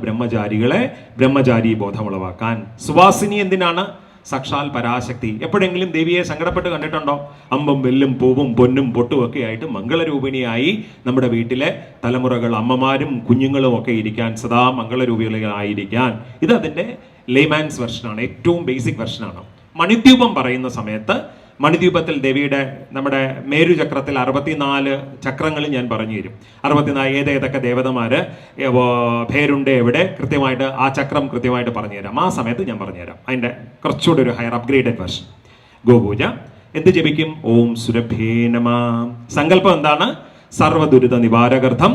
ബ്രഹ്മചാരി ബോധം ഉളവാക്കാൻ. സുവാസിനി എന്തിനാണ്? സാക്ഷാൽ പരാശക്തി. എപ്പോഴെങ്കിലും ദേവിയെ സങ്കടപ്പെട്ട് കണ്ടിട്ടുണ്ടോ? അമ്പും വെല്ലും പൂവും പൊന്നും പൊട്ടും ഒക്കെ ആയിട്ട് മംഗളരൂപിണിയായി നമ്മുടെ വീട്ടിലെ തലമുറകൾ, അമ്മമാരും കുഞ്ഞുങ്ങളും ഒക്കെ ഇരിക്കാൻ, സദാ മംഗളരൂപികളായിരിക്കാൻ. ഇത് അതിൻ്റെ ലേമാൻസ് വെർഷനാണ്, ഏറ്റവും ബേസിക് വെർഷനാണ്. മണിദ്വീപം പറയുന്ന സമയത്ത് മണിദ്വീപത്തിൽ ദേവിയുടെ നമ്മുടെ മേരുചക്രത്തിൽ 64 ചക്രങ്ങൾ ഞാൻ പറഞ്ഞു തരും. 64 ഏതൊക്കെ ദേവതമാര് പേരുണ്ട് എവിടെ കൃത്യമായിട്ട് ആ ചക്രം കൃത്യമായിട്ട് പറഞ്ഞു തരാം. ആ സമയത്ത് ഞാൻ പറഞ്ഞുതരാം. അതിൻ്റെ കുറച്ചുകൂടി ഒരു ഹയർ അപ്ഗ്രേഡഡ് വെർഷൻ. ഗോപൂജ എന്ത് ജപിക്കും? ഓം സുരഭ്യേ നമ. സങ്കല്പം എന്താണ്? സർവ്വദുരിത നിവാരകർത്ഥം,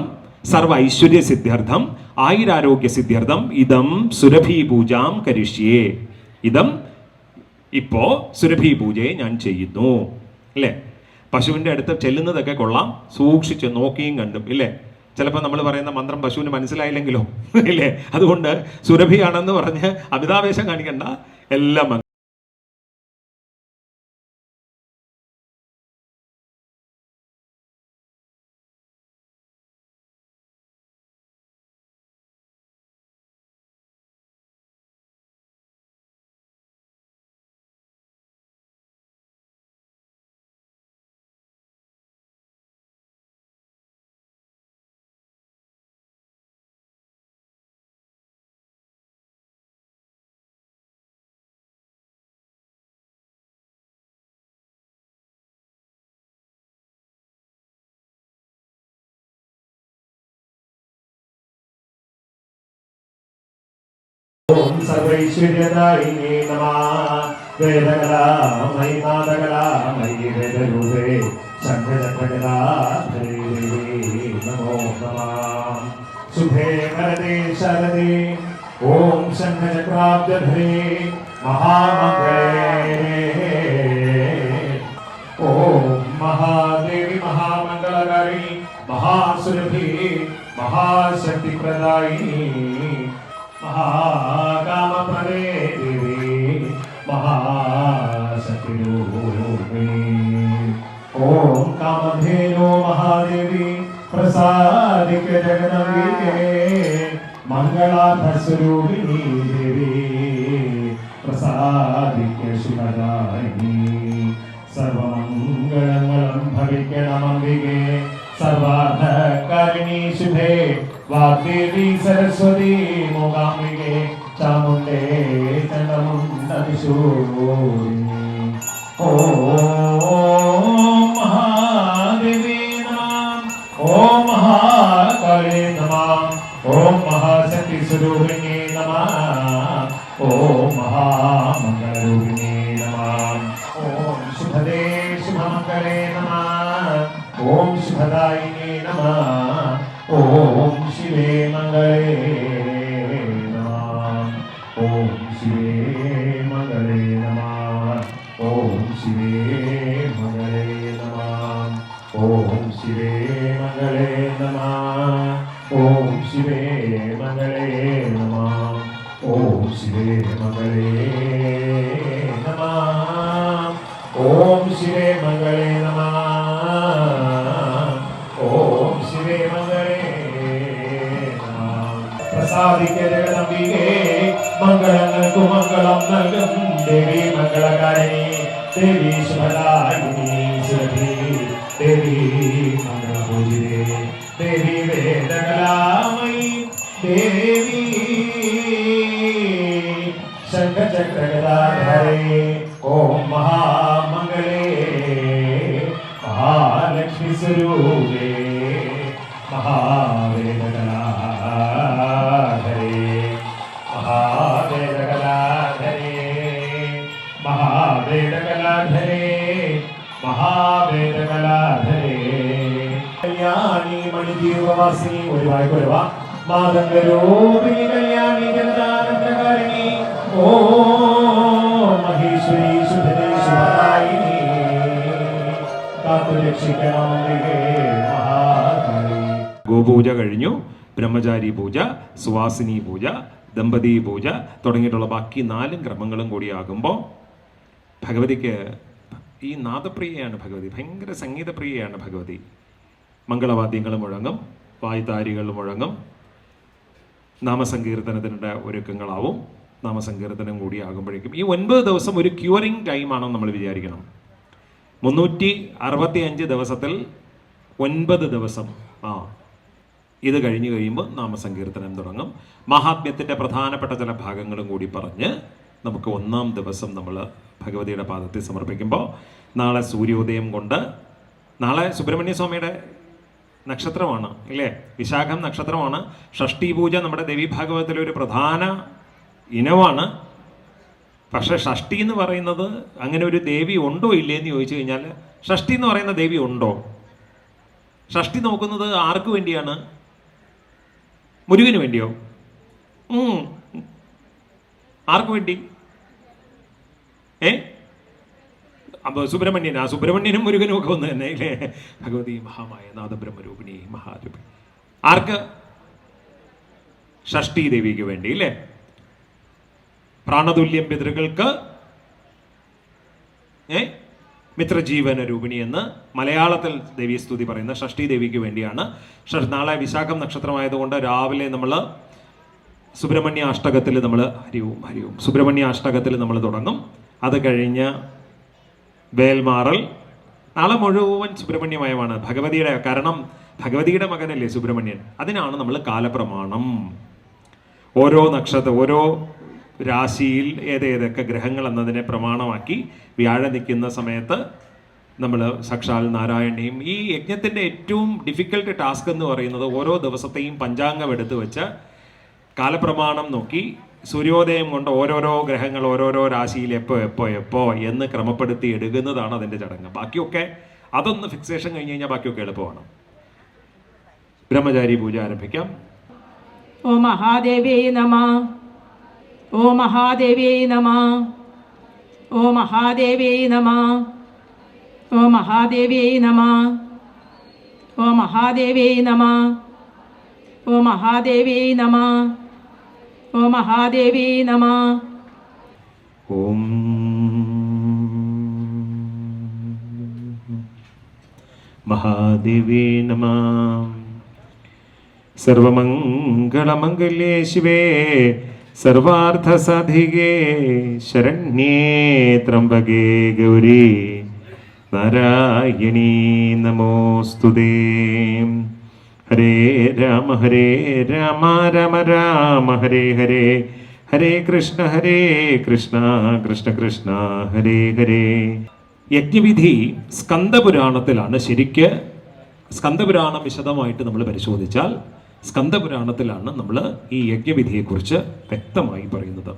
സർവ്വ ഐശ്വര്യ സിദ്ധ്യർത്ഥം, ആയുരാരോഗ്യ സിദ്ധ്യർത്ഥം ഇതം സുരഭി പൂജാം കരിഷ്യേ. ഇപ്പോൾ സുരഭി പൂജയെ ഞാൻ ചെയ്യുന്നു അല്ലേ? പശുവിൻ്റെ അടുത്ത് ചെല്ലുന്നതൊക്കെ കൊള്ളാം, സൂക്ഷിച്ച് നോക്കിയും കണ്ടും ഇല്ലേ? ചിലപ്പോൾ നമ്മൾ പറയുന്ന മന്ത്രം പശുവിന് മനസ്സിലായില്ലെങ്കിലോ ഇല്ലേ? അതുകൊണ്ട് സുരഭിയാണെന്ന് പറഞ്ഞ് അമിതാവേശം കാണിക്കണ്ട, എല്ലാം ഓം സർവൈശ്വര്യദായിനേ നമഃ. വേദകലാമയി നാദകലാമയി വേദരൂപേ ശംഖചക്രഗദാധരേ നമോ നമഃ. ശുഭേ വരദേ ശരദേ ഓം ശംഖചക്രാബ്ജധരേ മഹാമംഗളേ. ഓം മഹാദേവി മഹാമംഗളകാരിണി മഹാസുരഭി മഹാശക്തിപ്രദായിനി മഹാകാമപ്രദേ ദേവി മഹാശക്തിരൂപിണി. ഓം കാമധേനോ മഹാദേവി പ്രസാദിക ജഗദംബികേ മംഗളാധസ്വരൂപിണി ദേവി പ്രസാദിക ശുഭദായിനി. സർവമംഗളങ്ങളും ഭവിക്കണമംബികേ സർവാർത്ഥകാരിണി ശുഭേ വാഗ്ദേവി സരസ്വതി മൂകാംബികേ ചാമുണ്ഡേ ചണ്ഡമുണ്ഡവിശൂരിണി. ഓം മഹാദേവി നമഃ. ഓം മഹാകാളി നമഃ. ഓം മഹാശക്തി സ്വരൂപിണി നമഃ. ഓം മഹാമംഗളരൂപിണി നമഃ. ഓം ശുഭദേ ശുഭമംഗളേ നമഃ. ഓം ശുഭദായിനേ നമഃ. ഓം ശിവേ മംഗളേ നമഃ. ഓം ശിവേ മംഗളേ നമഃ. ഓം ശിവേ മംഗളേ നമഃ. ഓം ശിവേ മംഗളേ നമഃ. ഓം ശിവേ മംഗളേ നമഃ. ഓം ശിവേ മംഗളേ നമഃ. ഓം ശിവേ മംഗളേ നമഃ. ഓം ശിവേ മംഗളേ നമഃ. പ്രസാദിക ജഗദംബികേ മംഗളങ്ങൾക്കു മംഗളം നൽകും ദേവി മംഗളകാരിണി ദേവി ശുഭദായിനി സുരഭി ദേവി മംഗളപൂജിതേ ദേവി വേദകലാമയി ദേവി ശംഖചക്രഗദാധരേ. ഓം മഹാമംഗളേ മഹാലക്ഷ്മി സ്വരൂപേ മഹാവേദകലാധരേ മഹാവേദകലാധരേ മഹാവേദകലാധരേ മഹാവേദകലാധരേ. കല്യാണി മണിജീവവാസിനി ഒരു വായ്പ മാതംഗരൂപിണി കല്യാണി ജഗദാനന്ദകാരിണി. ഓം മഹേശ്വരി ശുഭദേ ശുഭദായിനി കാത്തുരക്ഷിക്കണം മഹാകാളി. ഗോപൂജ കഴിഞ്ഞു, ബ്രഹ്മചാരി പൂജ, സുവാസിനി പൂജ, ദമ്പതി പൂജ തുടങ്ങിയിട്ടുള്ള ബാക്കി 4 ക്രമങ്ങളും കൂടിയാകുമ്പോൾ ഭഗവതിക്ക് ഈ നാദപ്രിയയാണ് ഭഗവതി, ഭയങ്കര സംഗീതപ്രിയയാണ് ഭഗവതി. മംഗളവാദ്യങ്ങൾ മുഴങ്ങും, വായ്ത്താരികൾ മുഴങ്ങും, നാമസങ്കീർത്തനത്തിൻ്റെ ഒരുക്കങ്ങളാവും. നാമസങ്കീർത്തനം കൂടി ആകുമ്പോഴേക്കും ഈ 9 ദിവസം ഒരു ക്യൂറിങ് ടൈമാണെന്ന് നമ്മൾ വിചാരിക്കണം. 365 ദിവസത്തിൽ 9 ദിവസം ഇത് കഴിഞ്ഞ് കഴിയുമ്പോൾ നാമസങ്കീർത്തനം തുടങ്ങും. മഹാത്മ്യത്തിൻ്റെ പ്രധാനപ്പെട്ട ചില ഭാഗങ്ങളും കൂടി പറഞ്ഞ് നമുക്ക് 1-ാം ദിവസം നമ്മൾ ഭഗവതിയുടെ പാദത്തിൽ സമർപ്പിക്കുമ്പോൾ നാളെ സൂര്യോദയം കൊണ്ട്, നാളെ സുബ്രഹ്മണ്യ സ്വാമിയുടെ നക്ഷത്രമാണ് ഇല്ലേ, വിശാഖം നക്ഷത്രമാണ്. ഷഷ്ഠി പൂജ നമ്മുടെ ദേവീഭാഗവതത്തിലെ ഒരു പ്രധാന ഇനമാണ്. പക്ഷെ ഷഷ്ഠി എന്ന് പറയുന്നത് അങ്ങനെ ഒരു ദേവി ഉണ്ടോ ഇല്ലേ എന്ന് ചോദിച്ചു കഴിഞ്ഞാൽ, ഷഷ്ഠി എന്ന് പറയുന്ന ദേവി ഉണ്ടോ? ഷഷ്ഠി നോക്കുന്നത് ആർക്ക് വേണ്ടിയാണ്? മുരുകന് വേണ്ടിയോ? ആർക്ക് വേണ്ടി? അപ്പോൾ സുബ്രഹ്മണ്യനും മുരുകനും ഒക്കെ ഒന്ന് തന്നെ ഇല്ലേ? ഭഗവതി മഹാമായ നാദബ്രഹ്മരൂപിണി മഹാരൂപി. ആർക്ക്? ഷഷ്ഠി ദേവിക്ക് വേണ്ടി ഇല്ലേ? പ്രാണതുല്യം പിതൃകൾക്ക് മിത്രജീവന രൂപിണി എന്ന് മലയാളത്തിൽ ദേവീസ്തുതി പറയുന്ന ഷഷ്ഠി ദേവിക്ക് വേണ്ടിയാണ്. നാളെ വിശാഖം നക്ഷത്രമായതുകൊണ്ട് രാവിലെ നമ്മൾ സുബ്രഹ്മണ്യ അഷ്ടകത്തിൽ നമ്മൾ ഹരിവും സുബ്രഹ്മണ്യ അഷ്ടകത്തിൽ നമ്മൾ തുടങ്ങും. അത് കഴിഞ്ഞ് വേൽമാറൽ. നാളെ മുഴുവൻ സുബ്രഹ്മണ്യമയമാണ് ഭഗവതിയുടെ. കാരണം ഭഗവതിയുടെ മകനല്ലേ സുബ്രഹ്മണ്യൻ. അതിനാണ് നമ്മൾ കാലപ്രമാണം. ഓരോ നക്ഷത്രം, ഓരോ രാശിയിൽ ഏതേതൊക്കെ ഗ്രഹങ്ങൾ എന്നതിനെ പ്രമാണമാക്കി വ്യാഴം നിൽക്കുന്ന സമയത്ത് നമ്മൾ സാക്ഷാൽ നാരായണനെയും. ഈ യജ്ഞത്തിൻ്റെ ഏറ്റവും ഡിഫിക്കൽട്ട് ടാസ്ക് എന്ന് പറയുന്നത് ഓരോ ദിവസത്തെയും പഞ്ചാംഗം എടുത്തു വെച്ച് കാലപ്രമാണം നോക്കി സൂര്യോദയം കൊണ്ട് ഓരോരോ ഗ്രഹങ്ങൾ ഓരോരോ രാശിയിൽ എപ്പോ എന്ന് ക്രമപ്പെടുത്തി എടുക്കുന്നതാണ് അതിൻ്റെ ചടങ്ങ്. ബാക്കിയൊക്കെ അതൊന്ന് ഫിക്സേഷൻ കഴിഞ്ഞ് കഴിഞ്ഞാൽ ബാക്കിയൊക്കെ എളുപ്പമാണ്. ബ്രഹ്മചാരി പൂജ ആരംഭിക്കാം. ഓ മഹാദേവ്യേ നമഃ. ഓ മഹാദേവ്യേ നമഃ. ഓ മഹാദേവ്യേ നമഃ. ഓ മഹാദേവ്യേ നമഃ. ഓ മഹാദേവ്യേ നമഃ. ഓ മഹാദേവ്യേ നമഃ. ഓ മഹാദേവ്യേ നമഃ. ഓം മഹാദേവ്യേ നമഃ. സർവമംഗളമംഗല്യേ ശിവേ സർവാർത്ഥസാധികേ ശരണ്യേ ത്രംബകേ ഗൗരി നാരായണീ നമോസ്തുതേ. ഹരേ രാമ രാമ രാമ ഹരേ ഹരേ, ഹരേ കൃഷ്ണ കൃഷ്ണ കൃഷ്ണ ഹരേ ഹരേ. യജ്ഞവിധി സ്കന്ദപുരാണത്തിലാണ്. ശരിക്ക് സ്കന്ദപുരാണം വിശദമായിട്ട് നമ്മൾ പരിശോധിച്ചാൽ സ്കന്ദപുരാണത്തിലാണ് നമ്മൾ ഈ യജ്ഞവിധിയെക്കുറിച്ച് വ്യക്തമായി പറയുന്നത്.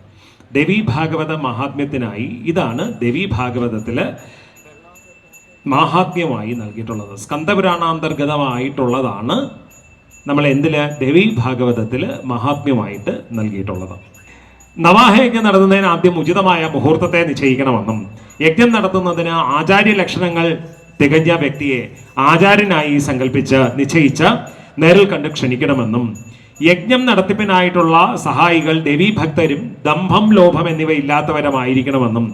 ദേവീഭാഗവത മഹാത്മ്യത്തിനായി ഇതാണ് ദേവീഭാഗവതത്തിൽ മാഹാത്മ്യമായി നൽകിയിട്ടുള്ളത്. സ്കന്ദപുരാണാന്തർഗതമായിട്ടുള്ളതാണ് നമ്മൾ എന്തില് ദേവീഭാഗവതത്തിൽ മഹാത്മ്യമായിട്ട് നൽകിയിട്ടുള്ളത്. നവാഹയജ്ഞം നടത്തുന്നതിന് ആദ്യം ഉചിതമായ മുഹൂർത്തത്തെ നിശ്ചയിക്കണമെന്നും യജ്ഞം നടത്തുന്നതിന് ആചാര്യ ലക്ഷണങ്ങൾ തികഞ്ഞ വ്യക്തിയെ ആചാര്യനായി സങ്കല്പിച്ച് നിശ്ചയിച്ച് നേരിൽ കണ്ട് ക്ഷണിക്കണമെന്നും യജ്ഞം നടത്തിപ്പിനായിട്ടുള്ള സഹായികൾ ദേവീഭക്തരും ദംഭം ലോഭം എന്നിവ ഇല്ലാത്തവരുമായിരിക്കണമെന്നും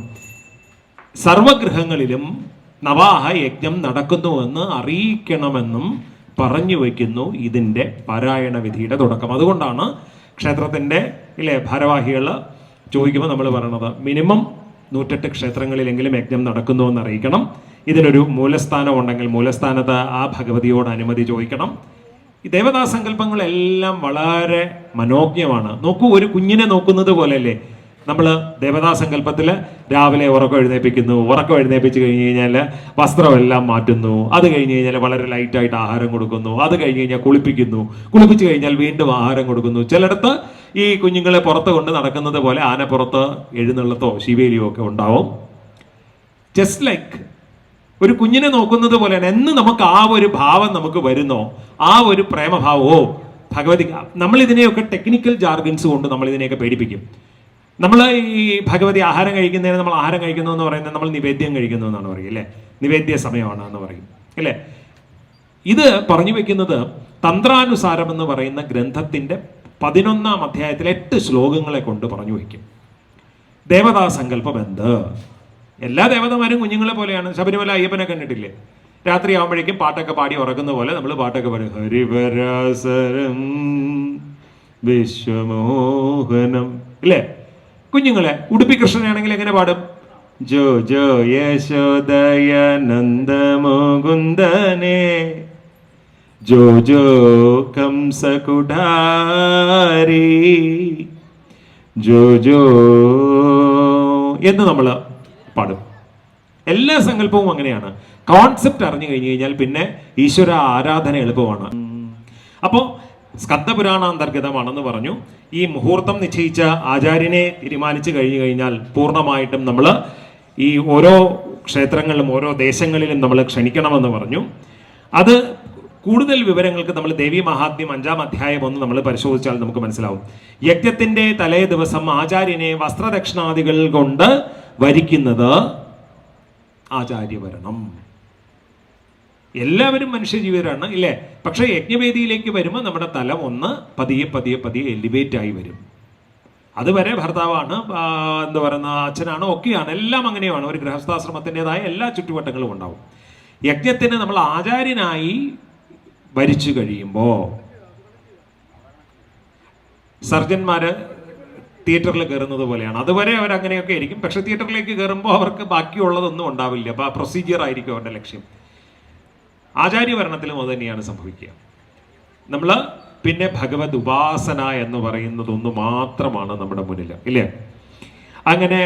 സർവഗൃഹങ്ങളിലും നവാഹ യജ്ഞം നടക്കുന്നുവെന്ന് അറിയിക്കണമെന്നും പറഞ്ഞു വയ്ക്കുന്നു ഇതിൻ്റെ പാരായണ വിധിയുടെ തുടക്കം. അതുകൊണ്ടാണ് ക്ഷേത്രത്തിൻ്റെ ഭാരവാഹികൾ ചോദിക്കുമ്പോൾ നമ്മൾ പറയണത് മിനിമം 108 ക്ഷേത്രങ്ങളിലെങ്കിലും യജ്ഞം നടക്കുന്നുവെന്ന് അറിയിക്കണം. ഇതിനൊരു മൂലസ്ഥാനം ഉണ്ടെങ്കിൽ മൂലസ്ഥാനത്ത് ആ ഭഗവതിയോട് അനുമതി ചോദിക്കണം. ഈ ദേവതാ സങ്കല്പങ്ങളെല്ലാം വളരെ മനോജ്ഞമാണ്. നോക്കൂ, ഒരു കുഞ്ഞിനെ നോക്കുന്നത് പോലെയല്ലേ നമ്മൾ ദേവതാ സങ്കല്പത്തിൽ രാവിലെ ഉറക്കം എഴുന്നേൽപ്പിച്ച് കഴിഞ്ഞ് കഴിഞ്ഞാൽ വസ്ത്രമെല്ലാം മാറ്റുന്നു, അത് കഴിഞ്ഞ് കഴിഞ്ഞാൽ വളരെ ലൈറ്റായിട്ട് ആഹാരം കൊടുക്കുന്നു, അത് കഴിഞ്ഞ് കഴിഞ്ഞാൽ കുളിപ്പിച്ച് കഴിഞ്ഞാൽ വീണ്ടും ആഹാരം കൊടുക്കുന്നു. ചിലയിടത്ത് ഈ കുഞ്ഞുങ്ങളെ പുറത്ത് കൊണ്ട് നടക്കുന്നത് പോലെ ആനപ്പുറത്ത് എഴുന്നള്ളത്തോ ശിവേലിയോ ഒക്കെ ഉണ്ടാവും. ജസ്റ്റ് ലൈക്ക് ഒരു കുഞ്ഞിനെ നോക്കുന്നത് പോലെയാണ്. എന്ന് നമുക്ക് ആ ഒരു ഭാവം നമുക്ക് വരുന്നോ, ആ ഒരു പ്രേമഭാവമോ ഭഗവതി, നമ്മൾ ഇതിനെയൊക്കെ ടെക്നിക്കൽ ജാർഗൻസ് കൊണ്ട് നമ്മൾ ഇതിനെയൊക്കെ പേടിപ്പിക്കും. നമ്മൾ ഈ ഭഗവതി ആഹാരം കഴിക്കുന്നതിന് നമ്മൾ ആഹാരം കഴിക്കുന്നു എന്ന് പറയുന്നത് നമ്മൾ നിവേദ്യം കഴിക്കുന്നു എന്നാണ് പറയുക അല്ലേ, നിവേദ്യ സമയമാണ് എന്ന് പറയും അല്ലേ. ഇത് പറഞ്ഞു വെക്കുന്നത് തന്ത്രാനുസാരം എന്ന് പറയുന്ന ഗ്രന്ഥത്തിൻ്റെ 11-ാം അധ്യായത്തിലെ 8 ശ്ലോകങ്ങളെ കൊണ്ട് പറഞ്ഞു വയ്ക്കും. ദേവതാ സങ്കല്പം എന്ത്? എല്ലാ ദേവതമാരും കുഞ്ഞുങ്ങളെ പോലെയാണ്. ശബരിമല അയ്യപ്പനെ കണ്ടിട്ടില്ലേ? രാത്രി ആകുമ്പോഴേക്കും പാട്ടൊക്കെ പാടി ഉറക്കുന്ന പോലെ നമ്മൾ പാട്ടൊക്കെ പാടും. ഹരിവരാസരം വിശ്വമോഹനം ഇല്ലേ? കുഞ്ഞുങ്ങളെ ഉടുപ്പി കൃഷ്ണനാണെങ്കിൽ എങ്ങനെ പാടും? ജോ ജോ യശോദയ നന്ദമുകുന്ദനേ ജോ ജോ കംസകുടാരി ജോ ജോ എന്ന് നമ്മൾ പാടും. എല്ലാ സങ്കല്പവും അങ്ങനെയാണ്. കോൺസെപ്റ്റ് അറിഞ്ഞു കഴിഞ്ഞു കഴിഞ്ഞാൽ പിന്നെ ഈശ്വര ആരാധന എളുപ്പമാണ്. അപ്പോൾ സ്കന്ദപുരാണാന്തർഗതമാണെന്ന് പറഞ്ഞു. ഈ മുഹൂർത്തം നിശ്ചയിച്ച ആചാര്യനെ തീരുമാനിച്ചു കഴിഞ്ഞു കഴിഞ്ഞാൽ പൂർണ്ണമായിട്ടും നമ്മൾ ഈ ഓരോ ക്ഷേത്രങ്ങളിലും ഓരോ ദേശങ്ങളിലും നമ്മൾ ക്ഷണിക്കണമെന്ന് പറഞ്ഞു. അത് കൂടുതൽ വിവരങ്ങൾക്ക് നമ്മൾ ദേവി മഹാത്മ്യം 5-ാം അധ്യായം ഒന്ന് നമ്മൾ പരിശോധിച്ചാൽ നമുക്ക് മനസ്സിലാവും. യജ്ഞത്തിൻ്റെ തലേ ദിവസം ആചാര്യനെ വസ്ത്രദക്ഷിണാദികൾ കൊണ്ട് വരിക്കുന്നത് ആചാര്യവരണം. എല്ലാവരും മനുഷ്യജീവിതരാണ് ഇല്ലേ? പക്ഷെ യജ്ഞവേദിയിലേക്ക് വരുമ്പോൾ നമ്മുടെ തല ഒന്ന് പതിയെ എലിവേറ്റ് ആയി വരും. അതുവരെ ഭർത്താവാണ്, എന്താ പറയുന്ന അച്ഛനാണ്, ഒക്കെയാണ്, എല്ലാം അങ്ങനെയാണ്. ഒരു ഗൃഹസ്ഥാശ്രമത്തിൻ്റെതായ എല്ലാ ചുറ്റുവട്ടങ്ങളും ഉണ്ടാവും. യജ്ഞത്തിന് നമ്മൾ ആചാര്യനായി വരിച്ചു കഴിയുമ്പോൾ സർജന്മാര് തിയേറ്ററിൽ കയറുന്നത് പോലെയാണ്. അതുവരെ അവരങ്ങനെയൊക്കെ ആയിരിക്കും. പക്ഷെ തിയേറ്ററിലേക്ക് കയറുമ്പോൾ അവർക്ക് ബാക്കിയുള്ളതൊന്നും ഉണ്ടാവില്ല. അപ്പോൾ ആ പ്രൊസീജിയർ ആയിരിക്കും അവരുടെ ലക്ഷ്യം. ആചാര്യഭരണത്തിലും അത് തന്നെയാണ് സംഭവിക്കുക. നമ്മൾ പിന്നെ ഭഗവത് ഉപാസന എന്ന് പറയുന്നതൊന്നു മാത്രമാണ് നമ്മുടെ മുന്നിൽ ഇല്ലേ? അങ്ങനെ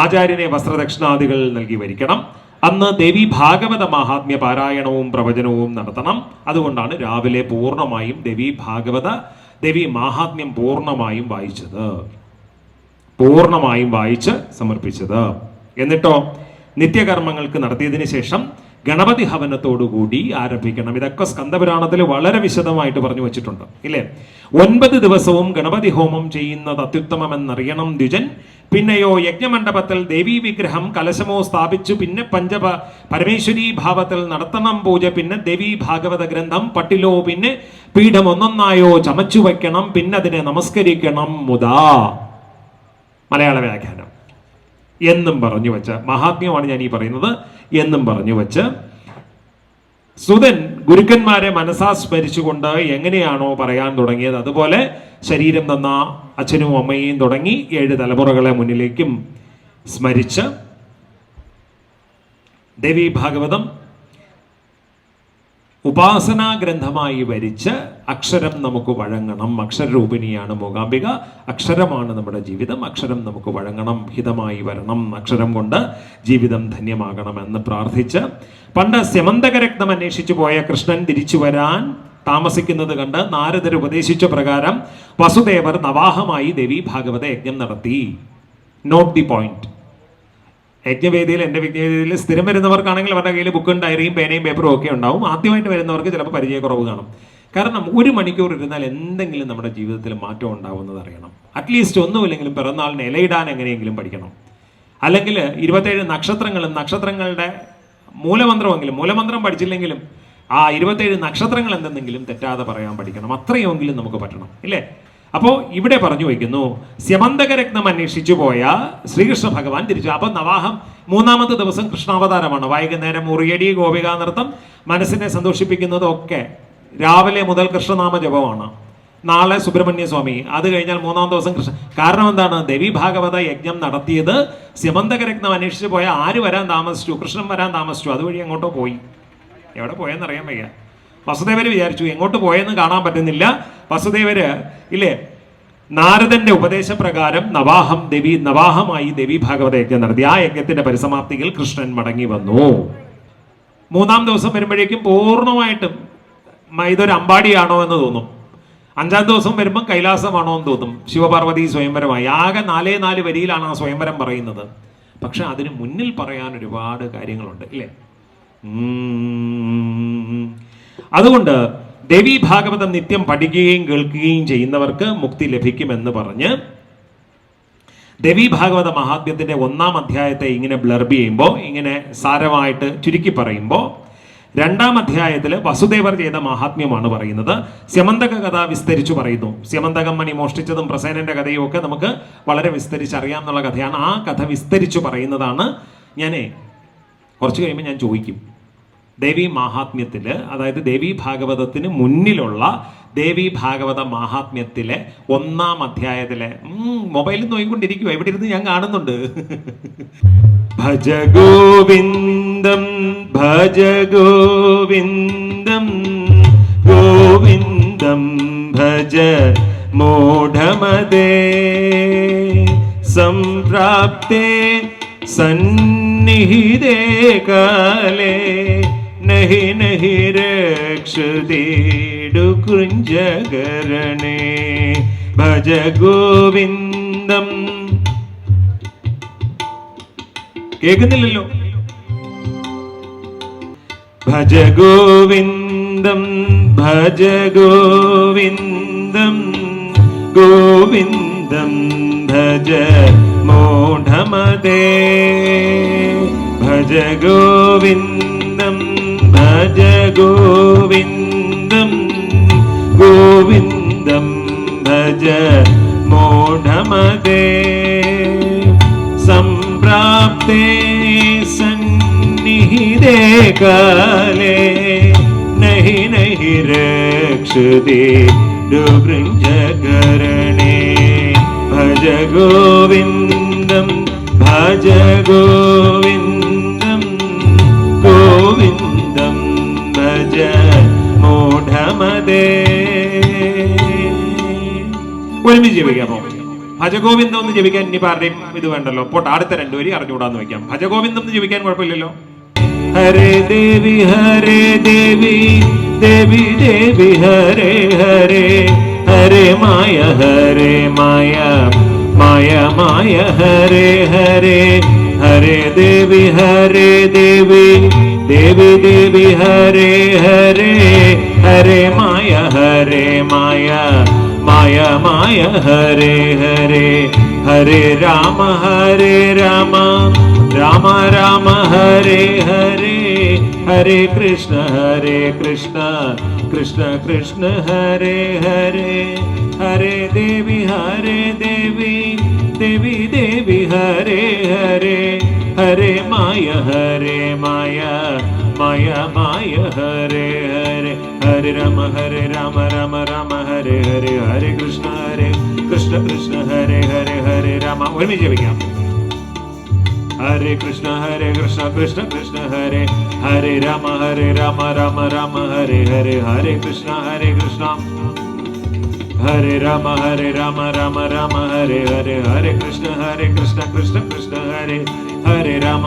ആചാര്യനെ വസ്ത്രദക്ഷിണാദികൾ നൽകി വരിക്കണം. അന്ന് ദേവി ഭാഗവത മഹാത്മ്യ പാരായണവും പ്രവചനവും നടത്തണം. അതുകൊണ്ടാണ് രാവിലെ പൂർണ്ണമായും ദേവി മഹാത്മ്യം പൂർണ്ണമായും വായിച്ചത്. പൂർണ്ണമായും വായിച്ച് സമർപ്പിച്ചത്. എന്നിട്ടോ നിത്യകർമ്മങ്ങൾക്ക് നടത്തിയതിന് ശേഷം ഗണപതി ഹവനത്തോടുകൂടി ആരംഭിക്കണം. ഇതൊക്കെ സ്കന്ദപുരാണത്തിൽ വളരെ വിശദമായിട്ട് പറഞ്ഞു വെച്ചിട്ടുണ്ട്, ഇല്ലേ? 9 ദിവസവും ഗണപതി ഹോമം ചെയ്യുന്നത് അത്യുത്തമമെന്നറിയണം ദ്വിജൻ. പിന്നെയോ യജ്ഞമണ്ഡപത്തിൽ ദേവീ വിഗ്രഹം കലശമോ സ്ഥാപിച്ചു, പിന്നെ പരമേശ്വരീ ഭാവത്തിൽ നടത്തണം പൂജ, പിന്നെ ദേവീ ഭാഗവത ഗ്രന്ഥം പട്ടിലോ, പിന്നെ പീഠം ഒന്നൊന്നായോ ചമച്ചു വയ്ക്കണം, പിന്നെ അതിനെ നമസ്കരിക്കണം മുതാ. മലയാള വ്യാഖ്യാനം എന്നും പറഞ്ഞു വെച്ച മഹാത്മ്യമാണ് ഞാൻ ഈ പറയുന്നത്. എന്നും പറഞ്ഞു വെച്ച് സുതൻ ഗുരുക്കന്മാരെ മനസാ സ്മരിച്ചുകൊണ്ട് എങ്ങനെയാണോ പറയാൻ തുടങ്ങിയത്, അതുപോലെ ശരീരം തന്ന അച്ഛനും അമ്മയും തുടങ്ങി 7 തലമുറകളെ മുന്നിലേക്കും സ്മരിച്ച് ദേവീ ഭാഗവതം ഉപാസനാ ഗ്രന്ഥമായി വരിച്ച് അക്ഷരം നമുക്ക് വഴങ്ങണം. അക്ഷരരൂപിണിയാണ് മൂകാംബിക. അക്ഷരമാണ് നമ്മുടെ ജീവിതം. അക്ഷരം നമുക്ക് വഴങ്ങണം, ഹിതമായി വരണം. അക്ഷരം കൊണ്ട് ജീവിതം ധന്യമാകണമെന്ന് പ്രാർത്ഥിച്ച് പണ്ട് സ്യമന്തകരത്നം അന്വേഷിച്ചു പോയ കൃഷ്ണൻ തിരിച്ചു വരാൻ താമസിക്കുന്നത് കണ്ട് നാരദർ ഉപദേശിച്ച പ്രകാരം വസുദേവർ നവാഹമായി ദേവീ ഭാഗവത യജ്ഞം നടത്തി. Not the point. യജ്ഞവേദിയിൽ, എൻ്റെ യജ്ഞവേദിയിൽ സ്ഥിരം വരുന്നവർക്കാണെങ്കിൽ അവരുടെ കയ്യിൽ ബുക്കും ഡയറിയും പേനയും പേപ്പറും ഒക്കെ ഉണ്ടാവും. ആദ്യമായിട്ട് വരുന്നവർക്ക് ചിലപ്പോൾ പരിചയക്കുറവ് കാണും. കാരണം 1 മണിക്കൂർ ഇരുന്നാൽ എന്തെങ്കിലും നമ്മുടെ ജീവിതത്തിൽ മാറ്റം ഉണ്ടാവുന്നത് അറിയണം. അറ്റ്ലീസ്റ്റ് ഒന്നുമില്ലെങ്കിലും പിറന്നാളിന് ഇലയിടാൻ എങ്ങനെയെങ്കിലും പഠിക്കണം. അല്ലെങ്കിൽ 27 നക്ഷത്രങ്ങളും നക്ഷത്രങ്ങളുടെ മൂലമന്ത്രം പഠിച്ചില്ലെങ്കിലും ആ 27 നക്ഷത്രങ്ങൾ എന്തെങ്കിലും തെറ്റാതെ പറയാൻ പഠിക്കണം. അത്രയെങ്കിലും നമുക്ക് പറ്റണം, ഇല്ലേ? അപ്പോൾ ഇവിടെ പറഞ്ഞു വയ്ക്കുന്നു, സ്യമന്തകരത്നം അന്വേഷിച്ചു പോയ ശ്രീകൃഷ്ണ ഭഗവാൻ തിരിച്ചു. അപ്പം നവാഹം 3-ാമത്തെ ദിവസം കൃഷ്ണാവതാരമാണ്. വൈകുന്നേരം മുറിയടി, ഗോപികാ നൃത്തം, മനസ്സിനെ സന്തോഷിപ്പിക്കുന്നതൊക്കെ രാവിലെ മുതൽ കൃഷ്ണനാമ ജപമാണ്. നാളെ സുബ്രഹ്മണ്യ സ്വാമി, അത് കഴിഞ്ഞാൽ 3-ാം ദിവസം കൃഷ്ണ. കാരണം എന്താണ്? ദേവീ ഭാഗവത യജ്ഞം നടത്തിയത് സ്യമന്തകരത്നം അന്വേഷിച്ചു പോയ ആര് വരാൻ താമസിച്ചു? കൃഷ്ണൻ വരാൻ താമസിച്ചു. അതുവഴി എങ്ങോട്ടോ പോയി. എവിടെ പോയെന്നറിയാൻ വയ്യ. വസുദേവര് വിചാരിച്ചു എങ്ങോട്ട് പോയെന്ന് കാണാൻ പറ്റുന്നില്ല. വസുദേവര് ഇല്ലേ, നാരദന്റെ ഉപദേശപ്രകാരം നവാഹമായി ദേവീ ഭാഗവത യജ്ഞം നടത്തി. ആ യജ്ഞത്തിന്റെ പരിസമാപ്തിയിൽ കൃഷ്ണൻ മടങ്ങി വന്നു. 3-ാം ദിവസം വരുമ്പോഴേക്കും പൂർണ്ണമായിട്ടും ഇതൊരു അമ്പാടിയാണോ എന്ന് തോന്നും. 5-ാം ദിവസം വരുമ്പോൾ കൈലാസമാണോ എന്ന് തോന്നും. ശിവപാർവതി സ്വയംവരമായി. ആകെ 4 വരിയിലാണ് ആ സ്വയംവരം പറയുന്നത്. പക്ഷെ അതിന് മുന്നിൽ പറയാൻ ഒരുപാട് കാര്യങ്ങളുണ്ട്, ഇല്ലേ? അതുകൊണ്ട് ദേവീ ഭാഗവതം നിത്യം പഠിക്കുകയും കേൾക്കുകയും ചെയ്യുന്നവർക്ക് മുക്തി ലഭിക്കുമെന്ന് പറഞ്ഞ് ദേവീ ഭാഗവത മഹാത്മ്യത്തിന്റെ 1-ാം അധ്യായത്തെ ഇങ്ങനെ ബ്ലർബ് ചെയ്യുമ്പോൾ, ഇങ്ങനെ സാരമായിട്ട് ചുരുക്കി പറയുമ്പോൾ, 2-ാം അധ്യായത്തിൽ വസുദേവർ ചെയ്ത മഹാത്മ്യമാണ് പറയുന്നത്. സ്യമന്തക കഥ വിസ്തരിച്ചു പറയുന്നു. സ്യമന്തകം മണി മോഷ്ടിച്ചതും പ്രസേനന്റെ കഥയും ഒക്കെ നമുക്ക് വളരെ വിസ്തരിച്ചറിയാമെന്നുള്ള കഥയാണ്. ആ കഥ വിസ്തരിച്ചു പറയുന്നതാണ്. കുറച്ച് കഴിയുമ്പോൾ ഞാൻ ചോദിക്കും, ദേവീ മഹാത്മ്യത്തിൽ, അതായത് ദേവീ ഭാഗവതത്തിന് മുന്നിലുള്ള ദേവീ ഭാഗവത മഹാത്മ്യത്തിലെ 1-ാം അധ്യായത്തിലെ മൊബൈലിൽ നോക്കിക്കൊണ്ടിരിക്കുക, ഇവിടെ ഇരുന്ന് ഞാൻ കാണുന്നുണ്ട്. ഭജ ഗോവിന്ദം ഭജ ഗോവിന്ദം ഗോവിന്ദം ഭജ മൂഢമതേ സംപ്രാപ്തേ സന്നിഹിതേ കാലേ നഹി നഹി രക്ഷതേടു കൃഞ്ചകരണേ ഭജ ഗോവിന്ദം. കേൾക്കുന്നില്ലല്ലോ. ഭജ ഗോവിന്ദം ഭജ ഗോവിന്ദം ഗോവിന്ദം ഭജ മൂഢമതേ ഭജ ഗോവിന്ദം ഭജ ഗോവിന്ദം ഗോവിന്ദം ഭജ മൂഢമതേ സംപ്രാപ്തേ സന്നിഹിതേ കാലേ നഹി നഹി രക്ഷതേ രുഗൃഞ്ജകരണേ ഭജ ഗോവിന്ദം ഭജ ഗോവിന്ദം ഗോവിന്ദം ഭജ മൂഢമതേ. ഒരുമിച്ച് ജപിക്കാമോ? ഭജഗോവിന്ദം എന്ന് ജപിക്കാൻ ഇനി ആരുടെയും ഇത് വേണ്ടല്ലോ. പോട്ടെ, അടുത്ത 2 വരി അറിഞ്ഞുകൂടാന്ന് വെക്കാം. ഭജഗോവിന്ദം എന്ന് ജപിക്കാൻ കുഴപ്പമില്ലല്ലോ. ഹരേ ദേവി ദേവി ദേവി ഹരേ ഹരേ ഹരേ മായ माया माया हरे हरे हरे देवी देवी देवी देवी हरे हरे हरे माया माया माया माया हरे हरे हरे राम राम राम हरे हरे हरे कृष्ण कृष्ण कृष्ण हरे हरे हरे देवी देवी देवी देवी हरे हरे हरे माया माया माया माया हरे हरे हरे राम राम राम हरे हरे हरे कृष्ण कृष्ण हरे हरे हरे राम ഒരുമിച്ച് ജപിക്കാം हरे कृष्ण कृष्ण कृष्ण हरे हरे राम राम राम हरे हरे हरे कृष्ण हरे राम राम हरे हरे हरे कृष्ण कृष्ण कृष्ण हरे हरे राम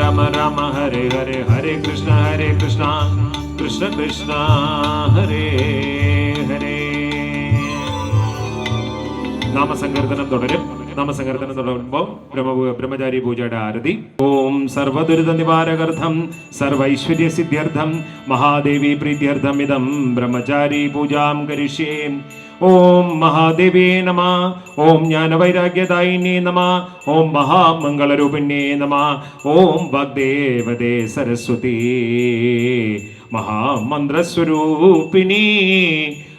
राम हरे हरे हरे कृष्ण कृष्ण कृष्ण हरे हरे നാമസങ്കീർത്തനം തുടരും. നാമസങ്കീർത്തനം തുടരുമ്പോൾ ബ്രഹ്മചാരി പൂജയുടെ ആരതി. ഓം സർവദുരിത നിവാരകർത്ഥം സർവൈശ്വര്യ സിദ്ധ്യർത്ഥം മഹാദേവി പ്രീത്യർത്ഥം ഇദം ബ്രഹ്മചാരി പൂജാം കരിഷ്യേ. ഓം മഹാദേവേ നമ. ഓം ജ്ഞാനവൈരാഗ്യദായിനേ നമ. ഓം മഹാമംഗളരൂപിണ്യേ നമ. ഓം വാഗ്ദേവതേ സരസ്വതീ മഹാമന്ത്രസ്വരൂപിണീ.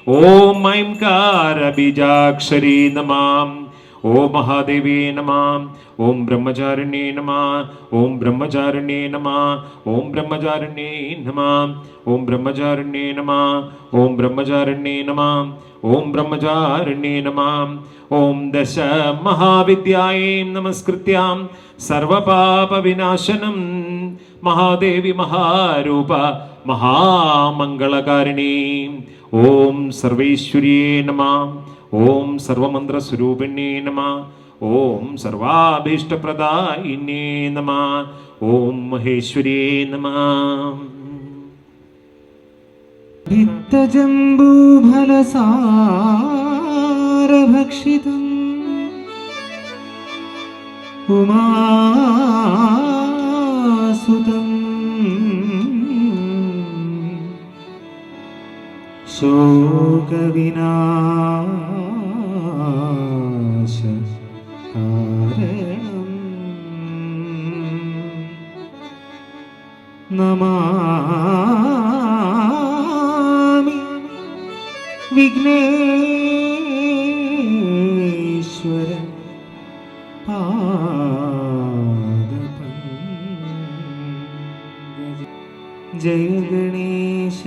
ഓം ഐംകാര ബീജാക്ഷരീ നമാം. ഓം മഹാദേവേ നമ. ഓം ബ്രഹ്മചാരിണ്യേ നമ. ഓം ബ്രഹ്മചാരിണ്യേ നമ. ഓം ബ്രഹ്മചാരിണ്യേ നമ. ഓം ബ്രഹ്മചാരിണ്യേ നമ. ഓം ബ്രഹ്മചാരിണ്യേ നമ. ഓം ബ്രഹ്മചാരിണ്യേ നമ. ഓം ദശ മഹാവിദ്യായേം നമസ്കൃത്യാം സർവപാപവിനാശനം മഹാദേവി മഹാരൂപ മഹാമംഗളകാരിണീ. ഓം സർവേശ്വര്യേ നമ. ഓം സർവമന്ത്രസ്വരൂപിണ്യേ നമ. ഓം സർവാഭീഷ്ടപ്രദായിന്യേ നമ. ഓം മഹേശ്വര്യേ നമ. വിത്തജംബൂഫലസാരഭക്ഷിതം ഉമാസുതം ശോകവിനാശ കാരണം നമാമി വിഘ്നേശ്വര പാദപങ്കജ. ജയ ഗണേശ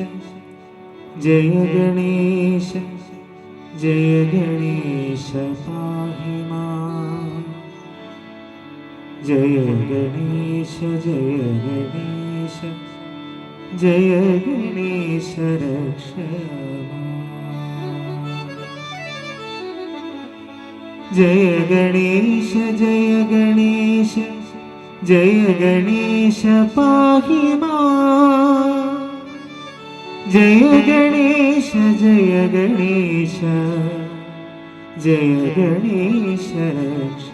ജയ ഗണേശ ജയ ഗണേശ പാഹി മാം. ജയ ഗണേശ ജയ ഗണേശ ജയ ഗണേശ രക്ഷ മാം. ജയ ഗണേശ ജയ ഗണേശ ജയ ഗണേശ പാഹി മാം. ജയ ഗണേശ ജയ ഗണേശ ജയ ഗണേശ രക്ഷ.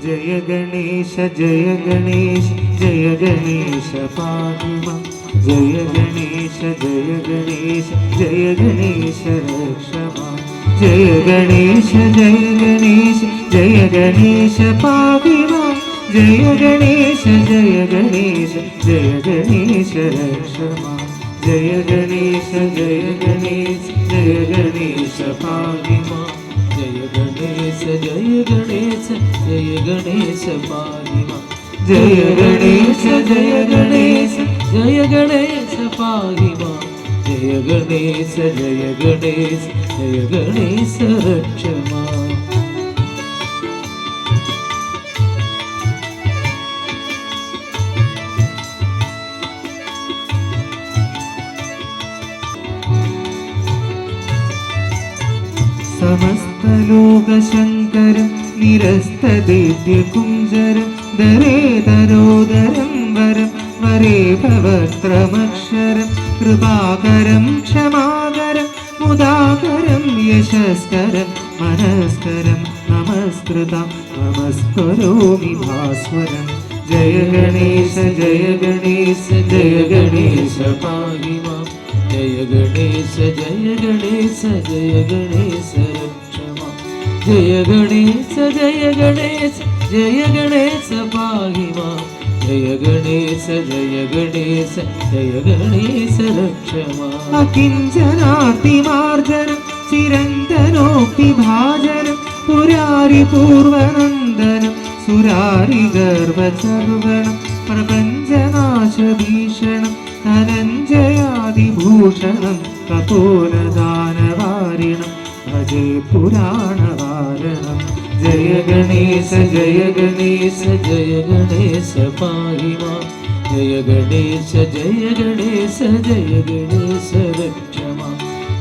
ജയ ഗണേശ ജയ ഗണേശ ജയ ഗണേശ പാഹി മാം. ജയ ഗണേശ ജയ ഗണേശ ജയ ഗണേശ രക്ഷ മാം. ജയ ഗണേശ ജയ ഗണേശ ജയ ഗണേശ പാഹി മാം. ജയ ഗണേശ ജയ ഗണേശ ജയ ഗണേശ രക്ഷ മാം. ജയ ഗണേശ ജയ ഗണേശ ജയ ഗണേശ പാഹി മാം. ജയ ഗണേശ ജയ ഗണേശ ജയ ഗണേശ പാഹി മാം. ജയ ഗണേശ ജയ ഗണേശ ജയ ഗണേശ പാഹി മാം. ജയ ഗണേശ ജയ ഗണേശ ജയ ഗണേശ രക്ഷ മാം. സമസ്തലോകശങ്കരം നിരസ്തദേവ്യകുഞ്ചരം ദരേതരോദരം വരം വരേ ഭവത്രമക്ഷരം കൃപാകരം ക്ഷമാകരം മുദാകരം യശസ്കരം മനസ്കരം നമസ്കൃതം നമസ്കരോമി ഭാസ്വരം ജയ ഗണേശ ജയ ഗണേശ ജയ ഗണേശ പാഹി മാം ജയ ഗണേശ ജയ ഗണേശ ജയ ഗണേശ രക്ഷ മാം ജയ ഗണേശ ജയ ഗണേശ ജയ ഗണേശ പാഹി മാം ജയ ഗണേശ ജയ ഗണേശ ജയ ഗണേശ രക്ഷ മാം അകിഞ്ചനാർത്തിമാർജനം ചിരന്തനോക്തി ഭാജനം പുരാരി പൂർവനന്ദനം സുരാരി ഗർവചർവണം പ്രപഞ്ചനാശഭീഷണം ധനഞ്ജയാദിഭൂഷണം കപോലദാനവാരിണം ഭജേ പുരാണവാരണം ജയ ഗണേശ ജയ ഗണേശ ജയ ഗണേശ പാഹി മാം ജയ ഗണേശ ജയ ഗണേശ ജയ ഗണേശ രക്ഷ മാം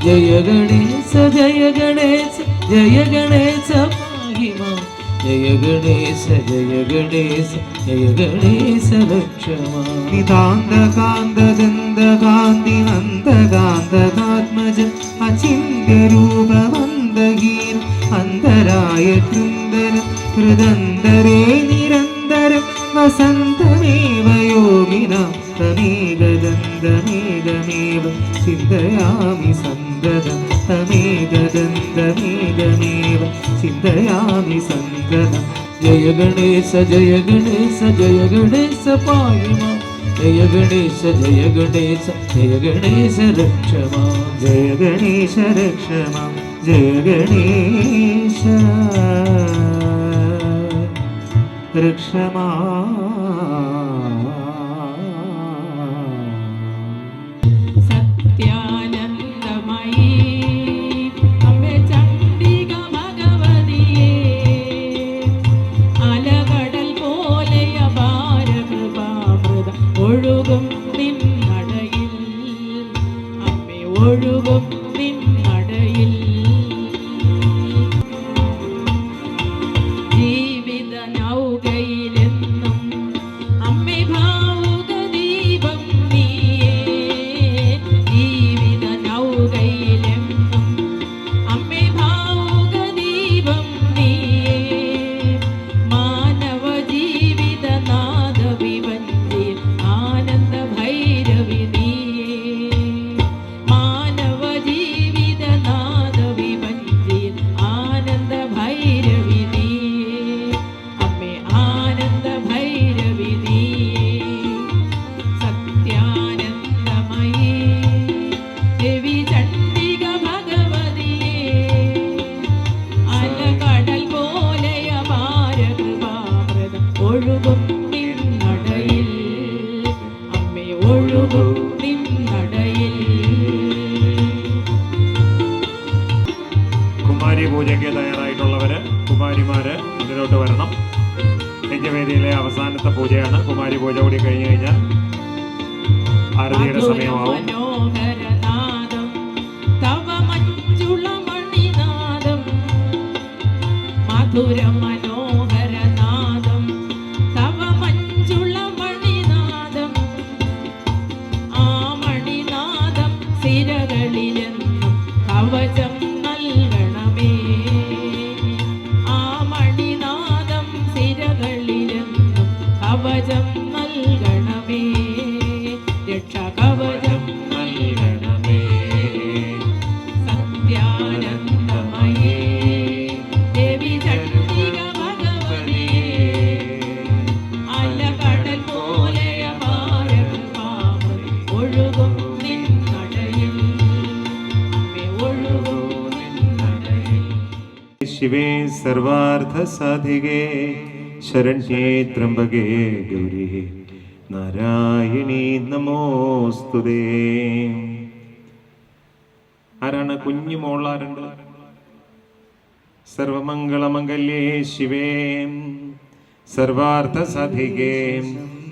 ജയ ഗണേശ ജയ ഗണേശ ജയ ഗണേശ പാഹി മാം ജയ ഗണേശ ജയ ഗണേശ ജയ ഗണേശ രക്ഷ മാം നിതാന്തകാന്തദന്തകാന്തി നന്ദകാന്തകാത്മജൻ അചിന്യരൂപമന്ദഗീർ അന്തരായ കൃന്ദനം ഹൃദന്തരേ നിരന്തരം വസന്തമേവ യോഗിനാം തമേകദന്തമേകമേവ ചിന്തയാമി സന്തതം തമേകദന്തമേകമേവ ചിന്തയാമി സന്തതം ജയ ഗണേശ ജയ ഗണേശ ജയ ഗണേശ പാഹി മാം ജയ ഗണേശ ജയ ഗണേശ ജയ ഗണേശ രക്ഷ മാം ജയ ഗണേശ രക്ഷ മാം ജയ ഗണേശ രക്ഷ മാം സത്യാനന്ദമയീ അമ്മേ ചണ്ഡിക ഭഗവതിയേ അലകടൽ പോലെ അപാര കൃപാമൃത ഒഴുകും നിന്നടയിൽ അമ്മേ ഒഴുകും നിന്നടയിൽ ജീവിത നൗകയിലെന്നും അമ്മേ ഭാവുക ദീപം നീയേ ജീവിത നൗകയിലെന്നും അമ്മേ ഭാവുക ദീപം നീയേ മാനവ ജീവിത നാദ വിവഞ്ചി ആനന്ദ ഭൈരവി നീയേ മാനവ ജീവിത നാദ വിവഞ്ചി ആനന്ദ ഭൈരവി നീയേ അമ്മേ ആനന്ദ ഭൈരവി നീയേ സത്യാനന്ദമയീ ദേവി ചണ്ഡിക ഭഗവതിയേ അലകടൽ പോലെ അപാര കൃപാമൃതം ഒഴുകും നിന്നടയിൽ അമ്മേ ഒഴുകും നിന്നടയിൽ കുമാരി പൂജയ്ക്ക് തയ്യാറായിട്ടുള്ളവര് കുമാരിമാര് ഇതിലോട്ട് വരണം. യജ്ഞവേദിയിലെ അവസാനത്തെ പൂജയാണ്. കുമാരി പൂജ കൂടി കഴിഞ്ഞു കഴിഞ്ഞാൽ ആരതിയുടെ സമയമാവും. മനോഹരനാദം തവ മഞ്ജുള മണിനാദം മധുര മനോഹരനാദം തവ മഞ്ജുള മണിനാദം ആ മണിനാദം സിരകളിലെന്നും കവചം നൽകണമേ ആ മണിനാദം സിരകളിലെന്നും കവചം നൽകണമേ രക്ഷകവചം നൽകണമേ സത്യാനന്ദമയേ ദേവി ചണ്ഡിക ഭഗവതിയേ അലകടൽ പോലെ അപാര കൃപാമൃതം ഒഴുകും നിന്നടയിൽ അമ്മേ ഒഴുകും നിന്നടയിൽ ശിവേ സർവാർത്ഥ സാധികേ ശരണ്യേ ത്രംബകേ ഗൗരി നാരായണീ നമോസ്തുതേ. ആരാണ്? കുഞ്ഞു മോളാരുണ്ട്? സർവമംഗളമംഗല്യേ ശിവേ സർവാർത്ഥ സാധികേ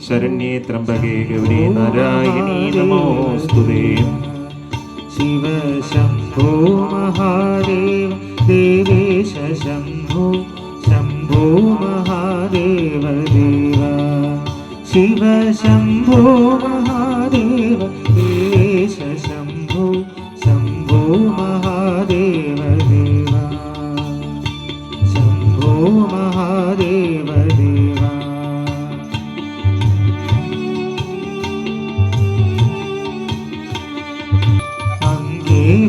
ശരണ്യേ ത്രംബകേ ഗൗരി നാരായണീ നമോസ്തുതേ. ശിവ ശംഭോ മഹാദേവ ദേവേശ ശംഭോ ശംഭോ മഹാദേവ ദേവ ശിവ ശംഭോ മഹാദേവ ദേവേശ ശംഭോ ശംഭോ മഹാദേവ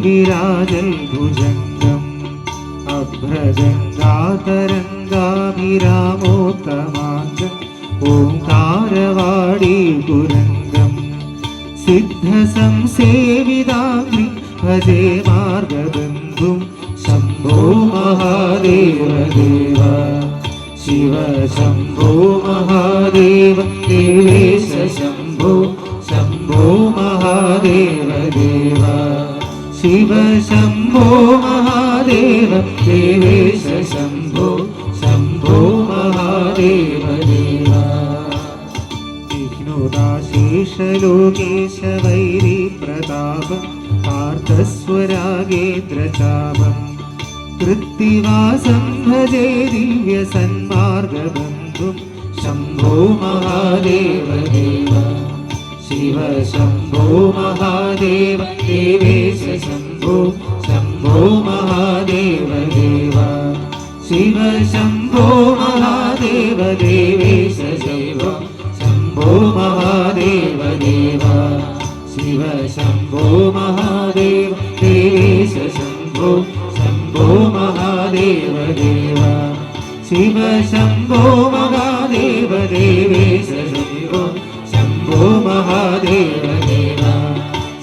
വിരാജൽ ഭുജംഗം അഭ്രജംഗാതരംഗാഭിരാമോത്തമാംഗം ഓംകാരവാടി കുരംഗം സിദ്ധസംസേവിതാഗ്നി ഭജേ മാർഗബന്ധും ശംഭോ മഹാദേവ ദേവ ശിവ ശംഭോ മഹാദേവ ദേവേശ ശംഭോ ശംഭോ മഹാദേവ ദേവ ശിവ ശംഭോ മഹാദേവ ദേവേശ ശംഭോ ശംഭോ മഹാദേവ ദേവ വിഘ്നോദാശേഷലോകേശ വൈരി പ്രതാപം പാർത്ഥസ്വരാഗേന്ദ്രചാപം കൃത്തിവാസം ഭജേ ദിവ്യ സന്മാർഗബന്ധും ശംഭോ മഹാദേവ ദേവ ശിവ ശംഭോ മഹാദേവ ദേവേശ ശംഭോ ശംഭോ മഹാദേവ ദേവ ശിവ ശംഭോ മഹാദേവ ദേവേശ ശംഭോ ശംഭോ മഹാദേവ ദേവ ശിവ ശംഭോ മഹാദേവ ദേവേശ ശംഭോ ശംഭോ മഹാദേവ ദേവ ശിവ ശംഭോ മഹാദേവ ദേവേശ ശംഭോ ശംഭോ മഹാദേവ ദേവ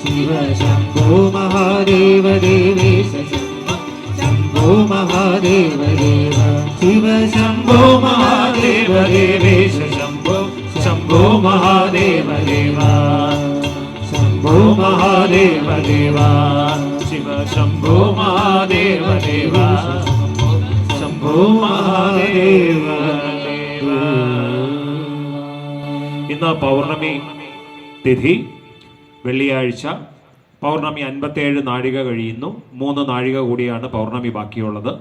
ശിവ ശംഭോ മഹാദേവ ദേവേശ ശംഭോ ശംഭോ മഹാദേവ ദേവ ശിവ ശംഭോ മഹാദേവ ദേവേശ ശംഭോ ശംഭോ മഹാദേവ ദേവ ശംഭോ മഹാദേവ ദേവ ശിവ ശംഭോ മഹാദേവ ദേവ ശംഭോ മഹാദേവ ദേവ. ഇന്ന് പൗർണമി തിഥി വെള്ളിയാഴ്ച. പൗർണമി 57 നാഴിക കഴിയുന്നു. 3 നാഴിക കൂടിയാണ് പൗർണമി ബാക്കിയുള്ളത്.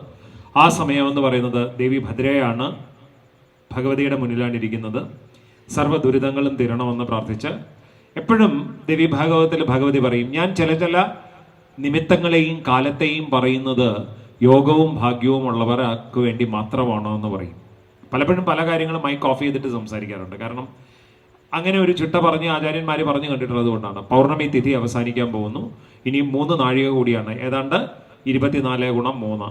ആ സമയമെന്ന് പറയുന്നത് ദേവി ഭദ്രയാണ് ഭഗവതിയുടെ മുന്നിലാണ് ഇരിക്കുന്നത്. സർവ്വ ദുരിതങ്ങളും തീരണമെന്ന് പ്രാർത്ഥിച്ച് എപ്പോഴും ദേവി ഭാഗവതത്തിൽ ഭഗവതി പറയും, ഞാൻ ചില നിമിത്തങ്ങളെയും കാലത്തെയും പറയുന്നത് യോഗവും ഭാഗ്യവും ഉള്ളവർക്ക് വേണ്ടി മാത്രമാണോ എന്ന് പറയും. പലപ്പോഴും പല കാര്യങ്ങളും മൈക്ക് ഓഫ് ചെയ്തിട്ട് സംസാരിക്കാറുണ്ട്. കാരണം അങ്ങനെ ഒരു ചിട്ട പറഞ്ഞ് ആചാര്യന്മാർ പറഞ്ഞു കണ്ടിട്ടുള്ളത് കൊണ്ടാണ്. പൗർണമി തിഥി അവസാനിക്കാൻ പോകുന്നു. ഇനിയും 3 നാഴിക കൂടിയാണ്. ഏതാണ്ട് 24 × 3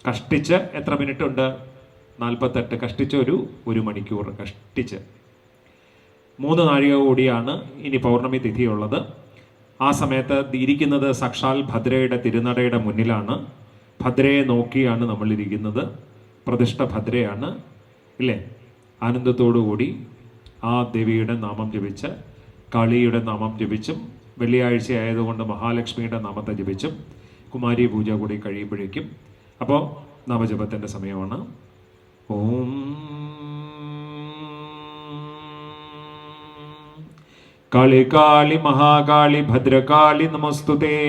കഷ്ടിച്ച് എത്ര മിനിറ്റ് ഉണ്ട്? 48. കഷ്ടിച്ച് ഒരു മണിക്കൂർ കഷ്ടിച്ച് 3 നാഴിക കൂടിയാണ് ഇനി പൗർണമി തിഥിയുള്ളത്. ആ സമയത്ത് ഇരിക്കുന്നത് സാക്ഷാൽ ഭദ്രയുടെ തിരുനടയുടെ മുന്നിലാണ്. ഭദ്രയെ നോക്കിയാണ് നമ്മളിരിക്കുന്നത്. പ്രതിഷ്ഠ ഭദ്രയാണ് ഇല്ലേ? ആനന്ദത്തോടു കൂടി ആ ദേവിയുടെ നാമം ജപിച്ച്, കാളിയുടെ നാമം ജപിച്ചും, വെള്ളിയാഴ്ച ആയതുകൊണ്ട് മഹാലക്ഷ്മിയുടെ നാമത്തെ ജപിച്ചും കുമാരി പൂജ കൂടി കഴിയുമ്പോഴേക്കും അപ്പോൾ നാമജപത്തിൻ്റെ സമയമാണ്. ഓം കാളി കാളി മഹാകാളി ഭദ്രകാളി നമസ്തുതേ.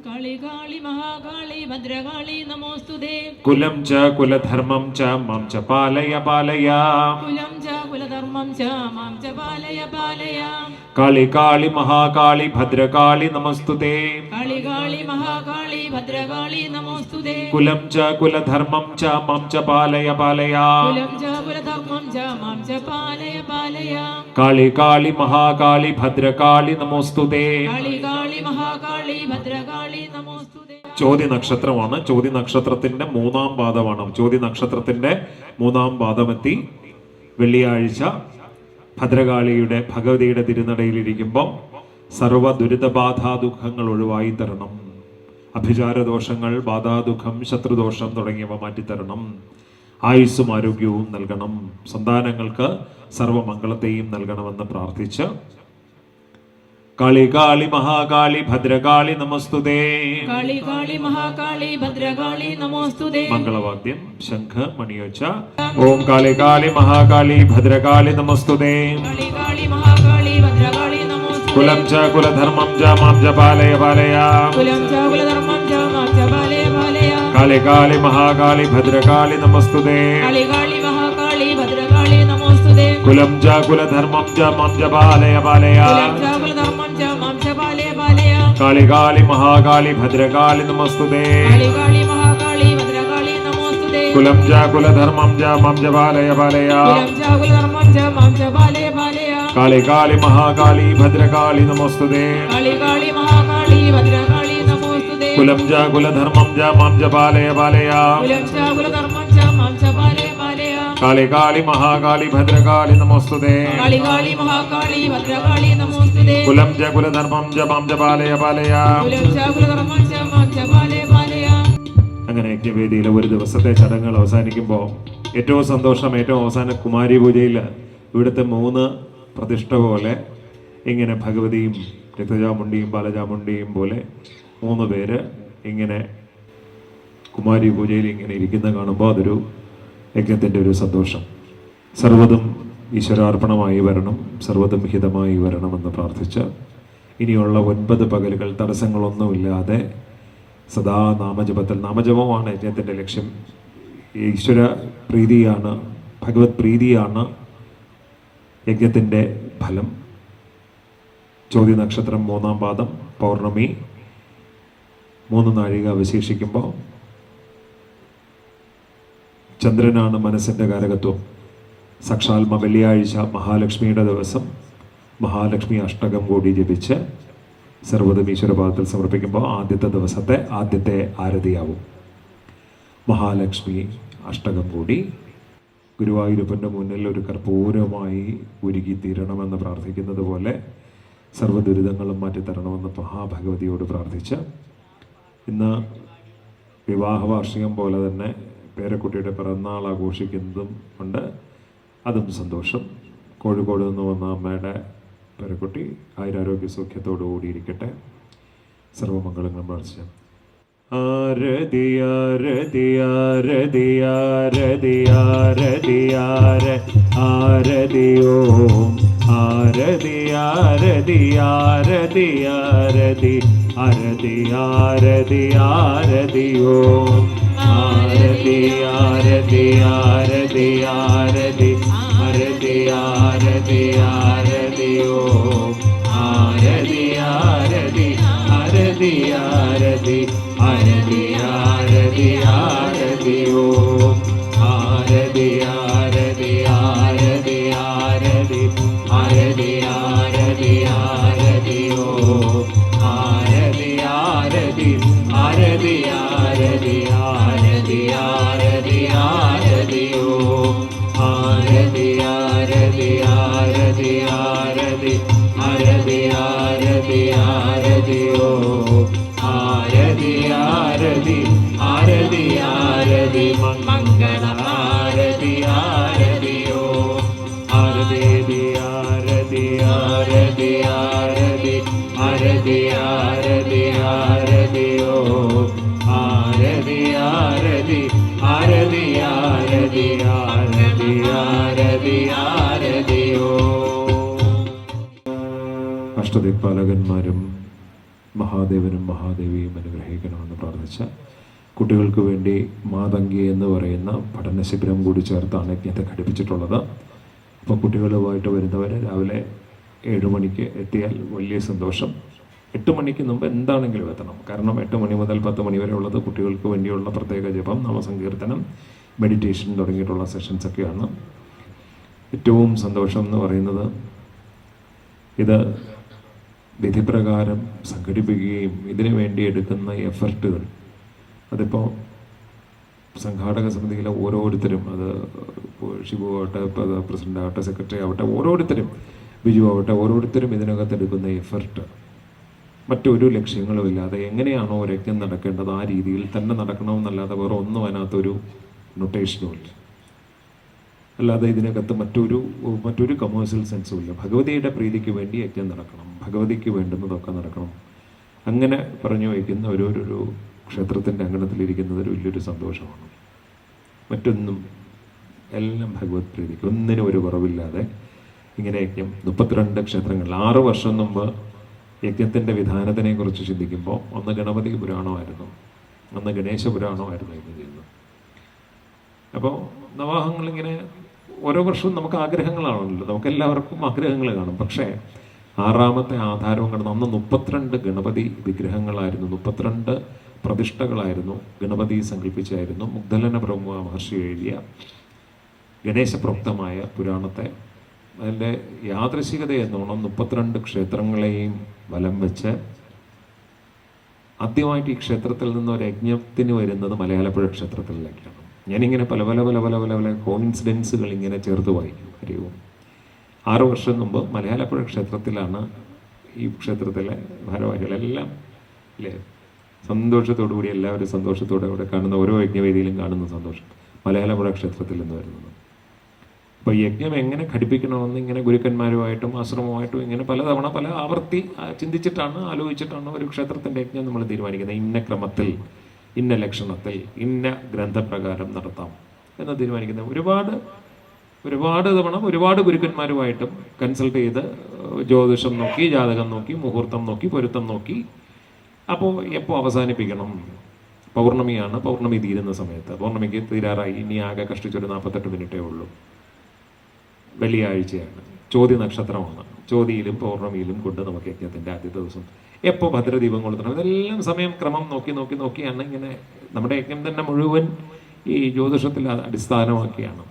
കാളി കാളി മഹാകാളി ഭദ്രകാളി നമോസ്തുതേ. കുലം ച കുലധർമ്മം ച മാം ച പാലയ പാലയ. കുലം ച കുലധർമ്മം ച മാം ച പാലയ പാലയ. കാളി കാളി മഹാകാളി ഭദ്രകാളി നമസ്തുതേ. കാളി കാളി മഹാകാളി ഭദ്രകാളി നമോസ്തുതേ. കുലം ച കുലധർമ്മം ച മാം ച പാലയ പാലയ. കുലം ച കുലധർമ്മം ച മാം ച പാലയ പാലയ. കാളി കാളി മഹാകാളി ഭദ്രകാളി നമോസ്തുതേ. കാളി കാളി മഹാകാളി ഭദ്രകാളി നമോസ്തുതേ. ചോതി നക്ഷത്രമാണ്. ചോതി നക്ഷത്രത്തിന്റെ 3-ാം പാദമാണ്. ചോതി നക്ഷത്രത്തിന്റെ 3-ാം പാദമെത്തി വെള്ളിയാഴ്ച ഭദ്രകാളിയുടെ ഭഗവതിയുടെ തിരുനടയിലിരിക്കുമ്പോൾ സർവ്വ ദുരിതബാധാ ദുഃഖങ്ങൾ ഒഴിവായി തരണം. അഭിചാരദോഷങ്ങൾ, ബാധാദുഃഖം, ശത്രുദോഷം തുടങ്ങിയവ മാറ്റിത്തരണം. ആയുസ്സും ആരോഗ്യവും നൽകണം. സന്താനങ്ങൾക്ക് സർവമംഗളത്തെയും നൽകണമെന്ന് പ്രാർത്ഥിച്ച് കാളി കാളി മഹാകാളി ഭദ്രകാളി നമസ്തുതേ. കാളി കാളി മഹാകാളി ഭദ്രകാളി നമോസ്തുതേ. മംഗളവാദ്യം ശംഖ മണിയൊച്ച. ഓം കാളി കാളി മഹാകാളി ഭദ്രകാളി നമസ്തുതേ. കാളി കാളി മഹാകാളി ഭദ്രകാളി നമോസ്തുതേ. കുലം ച കുലധർമ്മം ച മാം ച പാലയ പാലയ. കുലം ച കുലധർമ്മം ച മാം ച പാലയ പാലയ. കാളി കാളി മഹാകാളി ഭദ്രകാളി നമസ്തുതേ. കാളി കാളി മഹാകാളി ഭദ്രകാളി നമോസ്തുതേ. കുലം ച കുലധർമ്മം ച മാം ച പാലയ പാലയ. കുലം ച കുലധർമ്മം ച മാം ച പാലയ പാലയ. കാളി കാളി മഹാകാളി ഭദ്രകാളി നമസ്തുതേ. കാളി കാളി മഹാകാളി ഭദ്രകാളി നമോസ്തുതേ. കുലം ച കുലധർമ്മം ച മാം ച പാലയ പാലയ. കുലം ച കുലധർമ്മം ച മാം ച പാലയ പാലയ. കാളി കാളി മഹാകാളി ഭദ്രകാളി നമസ്തുതേ. കാളി കാളി മഹാകാളി ഭദ്രകാളി കുലം ജ കുലധർമ്മം ജ മാം ജ പാലയ പാലയ കുലം ച കുലധർമ്മം ച മാം ച പാലയ പാലയ കാളി കാളി മഹാകാളി ഭദ്രകാളി നമോസ്തുതേ കാളി കാളി മഹാകാളി ഭദ്രകാളി നമോസ്തുതേ കുലം ജ കുലധർമ്മം ജ മാം ജ പാലയ പാലയ കുലം ച കുലധർമ്മം ച മാം ച പാലയ പാലയ. അങ്ങനെ യജ്ഞവേദിയിലെ ഒരു ദിവസത്തെ ചടങ്ങുകൾ അവസാനിക്കുമ്പോൾ ഏറ്റവും സന്തോഷം, ഏറ്റവും അവസാനം കുമാരി പൂജയിൽ ഇവിടുത്തെ 3 പ്രതിഷ്ഠ പോലെ ഇങ്ങനെ ഭഗവതിയും രക്തചാമുണ്ടിയും ബാലചാമുണ്ടിയും പോലെ 3 പേര് ഇങ്ങനെ കുമാരി പൂജയിൽ ഇങ്ങനെ ഇരിക്കുന്ന കാണുമ്പോൾ അതൊരു യജ്ഞത്തിൻ്റെ ഒരു സന്തോഷം. സർവ്വതും ഈശ്വരാർപ്പണമായി വരണം, സർവ്വതും ഹിതമായി വരണമെന്ന് പ്രാർത്ഥിച്ച് ഇനിയുള്ള 9 പകലുകൾ തടസ്സങ്ങളൊന്നുമില്ലാതെ സദാ നാമജപത്തിൽ, നാമജപമാണ് യജ്ഞത്തിൻ്റെ ലക്ഷ്യം. ഈശ്വര പ്രീതിയാണ്, ഭഗവത് പ്രീതിയാണ് യജ്ഞത്തിൻ്റെ ഫലം. ചോദ്യ നക്ഷത്രം 3-ാം പാദം പൗർണമി 3 നാഴിക അവശേഷിക്കുമ്പോൾ ചന്ദ്രനാണ് മനസ്സിൻ്റെ കാരകത്വം. സാക്ഷാൽ വെള്ളിയാഴ്ച മഹാലക്ഷ്മിയുടെ ദിവസം മഹാലക്ഷ്മി അഷ്ടകം കൂടി ജപിച്ച് സർവ്വതും ഈശ്വരപാദത്തിൽ സമർപ്പിക്കുമ്പോൾ ആദ്യത്തെ ദിവസത്തെ ആദ്യത്തെ ആരതിയാവും. മഹാലക്ഷ്മി അഷ്ടകം കൂടി ഗുരുവായൂരപ്പൻ്റെ മുന്നിൽ ഒരു കർപ്പൂരമായി ഉരുകി തീരണമെന്ന് പ്രാർത്ഥിക്കുന്നത് പോലെ സർവ്വദുരിതങ്ങളും മാറ്റിത്തരണമെന്ന് മഹാഭഗവതിയോട് പ്രാർത്ഥിച്ച് ഇന്ന് വിവാഹ വാർഷികം പോലെ തന്നെ പേരക്കുട്ടിയുടെ പിറന്നാൾ ആഘോഷിക്കുന്നതും ഉണ്ട്. അതും സന്തോഷം. കോഴിക്കോട് നിന്ന് വന്ന അമ്മയുടെ പേരക്കുട്ടി ആയുരാരോഗ്യ സൗഖ്യത്തോടു കൂടിയിരിക്കട്ടെ. സർവമംഗളങ്ങളും പ്രാർത്ഥിക്കാം. ആരതി ആരതി ആരതി ആരതി ആരതി ആരതി ഓം ആരതി ആരതി ആരതി ആരതി ആരതി ആരതി ആരതി ഓം ആരതി ആരതി ആരതി ആരതി ആരതി ആരതി ആരതി ഓം ആരതി ആരതി ആരതി ആരതി ആരതി ആരതി ആരതി ഓം ആരതി ആരതി ആരതി ആരതി ആരതി ആരതി ആരതി ഓം ആരതി ആരതി ആരതി ആരതി ആരതി ആരതി ആരതി ഓം ആരതി ആരതി ആരതി ആരതി ആരതി ആരതി ആരതി ഓം ആരതി ആരതി ആരതി ആരതി മംഗള ആരതി ആരതി ഓം ആരതി ആരതി ആരതി ആരതി ആരതി ആരതി ആരതി ഓം ആരതി ആരതി ആരതി ആരതി ആരതി ആരതി ആരതി ഓം. അഷ്ടദിക്പാലകന്മാരും മഹാദേവനും മഹാദേവിയും അനുഗ്രഹിക്കണമെന്ന് പ്രാർത്ഥിച്ച കുട്ടികൾക്ക് വേണ്ടി മാതങ്കി എന്ന് പറയുന്ന പഠന ശിബിരം കൂടി ചേർത്താണ് യജ്ഞത്തെ ഘടിപ്പിച്ചിട്ടുള്ളത്. അപ്പോൾ കുട്ടികളുമായിട്ട് വരുന്നവർ രാവിലെ 7 മണിക്ക് എത്തിയാൽ വലിയ സന്തോഷം. 8 മണിക്ക് മുമ്പ് എന്താണെങ്കിലും എത്തണം. കാരണം 8 മണി മുതൽ 10 മണി വരെ ഉള്ളത് കുട്ടികൾക്ക് വേണ്ടിയുള്ള പ്രത്യേക ജപം, നാമസങ്കീർത്തനം, മെഡിറ്റേഷൻ തുടങ്ങിയിട്ടുള്ള സെഷൻസൊക്കെയാണ്. ഏറ്റവും സന്തോഷം എന്ന് പറയുന്നത് ഇത് വിധിപ്രകാരം സംഘടിപ്പിക്കുകയും ഇതിനു വേണ്ടി എടുക്കുന്ന എഫർട്ടുകൾ, അതിപ്പോൾ സംഘാടക സമിതിയിലെ ഓരോരുത്തരും, അത് ഷിബു ആവട്ടെ, പ്രസിഡന്റ് ആവട്ടെ, സെക്രട്ടറി ആവട്ടെ, ഓരോരുത്തരും, ബിജു ആവട്ടെ, ഓരോരുത്തരും ഇതിനകത്ത് എടുക്കുന്ന എഫർട്ട് മറ്റൊരു ലക്ഷ്യങ്ങളുമില്ലാതെ എങ്ങനെയാണോ യജ്ഞം നടക്കേണ്ടത് ആ രീതിയിൽ തന്നെ നടക്കണമെന്നല്ലാതെ വേറെ ഒന്നും അതിനകത്തൊരു നൊട്ടേഷനുമില്ല. അല്ലാതെ ഇതിനകത്ത് മറ്റൊരു കമേഴ്സ്യൽ സെൻസും ഇല്ല. ഭഗവതിയുടെ പ്രീതിക്ക് വേണ്ടി യജ്ഞം നടക്കണം, ഭഗവതിക്ക് വേണ്ടുന്നതൊക്കെ നടക്കണം. അങ്ങനെ പറഞ്ഞു വയ്ക്കുന്ന ഒരു ക്ഷേത്രത്തിൻ്റെ അങ്കണത്തിലിരിക്കുന്നത് ഒരു വലിയൊരു സന്തോഷമാണ്. മറ്റൊന്നും എല്ലാം ഭഗവത് പ്രീതിക്ക്, ഒന്നിനും ഒരു കുറവില്ലാതെ ഇങ്ങനെ യജ്ഞം 32 ക്ഷേത്രങ്ങളിൽ 6 വർഷം മുമ്പ് യജ്ഞത്തിൻ്റെ വിധാനത്തിനെക്കുറിച്ച് ചിന്തിക്കുമ്പോൾ അന്ന് ഗണപതി പുരാണമായിരുന്നു, അന്ന് ഗണേശ പുരാണമായിരുന്നു യജ്ഞം ചെയ്യുന്നത്. അപ്പോൾ നവാഹങ്ങളിങ്ങനെ ഓരോ വർഷവും നമുക്ക് ആഗ്രഹങ്ങളാണല്ലോ, നമുക്കെല്ലാവർക്കും ആഗ്രഹങ്ങൾ കാണും. പക്ഷേ 6ാമത്തെ ആധാരവും കടന്ന് അന്ന് 32 ഗണപതി വിഗ്രഹങ്ങളായിരുന്നു, 32 പ്രതിഷ്ഠകളായിരുന്നു. ഗണപതി സങ്കല്പിച്ചായിരുന്നു മുഗ്ധലന ബ്രഹ്മ മഹർഷി എഴുതിയ ഗണേശപ്രോക്തമായ പുരാണത്തെ. അതിൻ്റെ യാദൃശികത എന്നോണം 32 ക്ഷേത്രങ്ങളെയും വലം വെച്ച് ആദ്യമായിട്ട് ഈ ക്ഷേത്രത്തിൽ നിന്ന് ഒരു യജ്ഞത്തിന് വരുന്നത് മലയാലപ്പുഴ ക്ഷേത്രത്തിലേക്കാണ്. ഞാനിങ്ങനെ പല പല പല പല പല പല കോയിൻസിഡൻസുകൾ ഇങ്ങനെ ചേർത്ത് വായിക്കും. അറിയുമോ, 6 വർഷം മുമ്പ് മലയാലപ്പുഴ ക്ഷേത്രത്തിലാണ് ഈ ക്ഷേത്രത്തിലെ ഭാരവാഹികളെല്ലാം അല്ലേ സന്തോഷത്തോടു കൂടി എല്ലാവരും സന്തോഷത്തോടെ അവിടെ കാണുന്ന ഓരോ യജ്ഞവേദിയിലും കാണുന്ന സന്തോഷം മലയാലപ്പുഴ ക്ഷേത്രത്തിൽ നിന്ന് വരുന്നത്. അപ്പോൾ യജ്ഞം എങ്ങനെ ഘടിപ്പിക്കണമെന്ന് ഇങ്ങനെ ഗുരുക്കന്മാരുമായിട്ടും ആശ്രമമായിട്ടും ഇങ്ങനെ പലതവണ പല ആവർത്തി ചിന്തിച്ചിട്ടാണ് ആലോചിച്ചിട്ടാണ് ഒരു ക്ഷേത്രത്തിൻ്റെ യജ്ഞം നമ്മൾ തീരുമാനിക്കുന്നത്. ഇന്ന ക്രമത്തിൽ, ഇന്ന ലക്ഷണത്തിൽ, ഇന്ന ഗ്രന്ഥപ്രകാരം നടത്താം എന്ന് തീരുമാനിക്കുന്നത്. ഒരുപാട് തവണ ഒരുപാട് ഗുരുക്കന്മാരുമായിട്ടും കൺസൾട്ട് ചെയ്ത് ജ്യോതിഷം നോക്കി, ജാതകം നോക്കി, മുഹൂർത്തം നോക്കി, പൊരുത്തം നോക്കി. അപ്പോൾ എപ്പോൾ അവസാനിപ്പിക്കണം? പൗർണമിയാണ്, പൗർണമി തീരുന്ന സമയത്ത്, പൗർണമിക്ക് തീരാറായി, ഇനി ആകെ കഷ്ടിച്ചൊരു 48 മിനിറ്റേ ഉള്ളൂ. വെള്ളിയാഴ്ചയാണ്, ചോതി നക്ഷത്രമാണ്. ചോതിയിലും പൗർണമിയിലും കൊണ്ട് നമുക്ക് യജ്ഞത്തിൻ്റെ ആദ്യത്തെ ദിവസം എപ്പോൾ ഭദ്രദീപം കൊളുത്തണം, ഇതെല്ലാം സമയം ക്രമം നോക്കിയാണ് ഇങ്ങനെ നമ്മുടെ യജ്ഞം തന്നെ മുഴുവൻ ഈ ജ്യോതിഷത്തിൽ അടിസ്ഥാനമാക്കിയാണ്.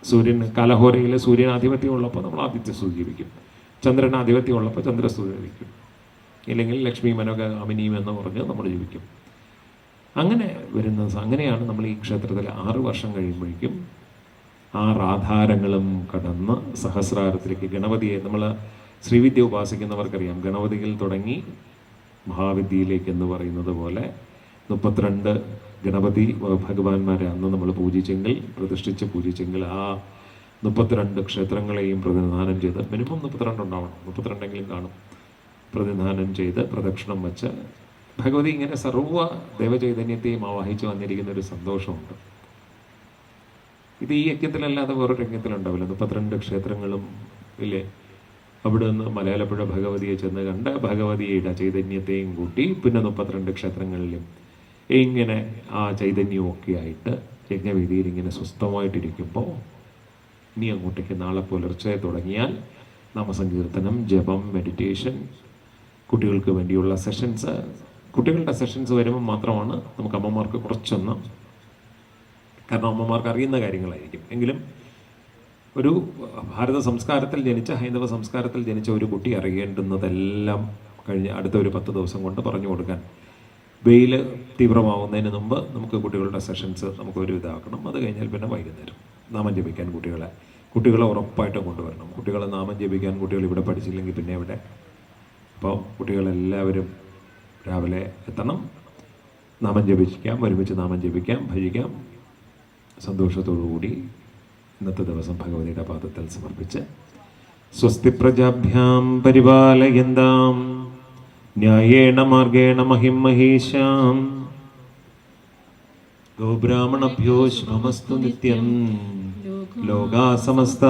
സൂര്യന് കാലഹോരയിൽ സൂര്യൻ ആധിപത്യം ഉള്ളപ്പോൾ നമ്മൾ ആദിത്യ സൂചിപ്പിക്കും, ചന്ദ്രൻ ആധിപത്യം ഉള്ളപ്പോൾ ചന്ദ്ര സൂചിപ്പിക്കും, ഇല്ലെങ്കിൽ ലക്ഷ്മി മനോഗാമിനിയും എന്ന് പറഞ്ഞ് നമ്മൾ ജീവിക്കും. അങ്ങനെ അങ്ങനെയാണ് നമ്മൾ ഈ ക്ഷേത്രത്തിൽ 6 വർഷം കഴിയുമ്പോഴേക്കും 6 ആധാരങ്ങളും കടന്ന് സഹസ്രാരത്തിലേക്ക് ഗണപതിയെ നമ്മൾ ശ്രീവിദ്യ ഉപാസിക്കുന്നവർക്കറിയാം. ഗണപതിയിൽ തുടങ്ങി മഹാവിദ്യയിലേക്ക് എന്ന് പറയുന്നത് പോലെ 32 ഗണപതി ഭഗവാന്മാരെ അന്ന് നമ്മൾ പ്രതിഷ്ഠിച്ച് പൂജിച്ചെങ്കിൽ ആ 32 ക്ഷേത്രങ്ങളെയും പ്രതിനിധാനം ചെയ്ത് മിനിമം 32 ഉണ്ടാവണം, 32എങ്കിലും കാണും. പ്രതിനിധാനം ചെയ്ത് പ്രദക്ഷിണം വച്ച് ഭഗവതി ഇങ്ങനെ സർവ്വ ദേവചൈതന്യത്തെയും ആവാഹിച്ച് വന്നിരിക്കുന്ന ഒരു സന്തോഷമുണ്ട്. ഇത് ഈ യജ്ഞത്തിലല്ലാതെ വേറൊരു യജ്ഞത്തിലുണ്ടാവില്ല. 32 ക്ഷേത്രങ്ങളും ഇല്ലേ, അവിടെ നിന്ന് മലയാലപ്പുഴ ഭഗവതിയെ ചെന്ന് കണ്ട് ഭഗവതിയുടെ ചൈതന്യത്തെയും കൂട്ടി പിന്നെ 32 ക്ഷേത്രങ്ങളിലും ഇങ്ങനെ ആ ചൈതന്യമൊക്കെ ആയിട്ട് യജ്ഞവേദിയിൽ ഇങ്ങനെ സ്വസ്ഥമായിട്ടിരിക്കുമ്പോൾ ഇനി അങ്ങോട്ടേക്ക് നാളെ പുലർച്ചെ തുടങ്ങിയാൽ നാമസങ്കീർത്തനം, ജപം, മെഡിറ്റേഷൻ, കുട്ടികൾക്ക് വേണ്ടിയുള്ള സെഷൻസ്. കുട്ടികളുടെ സെഷൻസ് വരുമ്പോൾ മാത്രമാണ് നമുക്ക് അമ്മമാർക്ക് കുറച്ചൊന്ന്, കാരണം അമ്മമാർക്ക് അറിയുന്ന കാര്യങ്ങളായിരിക്കും. എങ്കിലും ഒരു ഭാരത സംസ്കാരത്തിൽ ജനിച്ച, ഹൈന്ദവ സംസ്കാരത്തിൽ ജനിച്ച ഒരു കുട്ടി അറിയേണ്ടുന്നതെല്ലാം കഴിഞ്ഞ് അടുത്ത ഒരു 10 ദിവസം കൊണ്ട് പറഞ്ഞു കൊടുക്കാൻ, വെയിൽ തീവ്രമാവുന്നതിന് മുമ്പ് നമുക്ക് കുട്ടികളുടെ സെഷൻസ് നമുക്കൊരു ഇതാക്കണം. അത് കഴിഞ്ഞാൽ പിന്നെ വൈകുന്നേരം നാമം ജപിക്കാൻ കുട്ടികളെ ഉറപ്പായിട്ട് കൊണ്ടുവരണം. കുട്ടികളെ നാമം ജപിക്കാൻ കുട്ടികൾ ഇവിടെ പഠിച്ചില്ലെങ്കിൽ പിന്നെ ഇവിടെ. അപ്പോൾ കുട്ടികളെല്ലാവരും രാവിലെ എത്തണം, നാമം ജപിക്കാം, ഒരുമിച്ച് നാമം ജപിക്കാം, ഭജിക്കാം. സന്തോഷത്തോടുകൂടി ഇന്നത്തെ ദിവസം ഭഗവതിയുടെ പാദത്തിൽ സമർപ്പിച്ച് സ്വസ്തി പ്രജാഭ്യാം പരിപാലയന്താം ന്യായേണ മാർഗേണ മഹിം മഹേശാം ഗോബ്രാഹ്മണഭ്യോ ശുഭമസ്തു നിത്യം ലോകാ സമസ്ത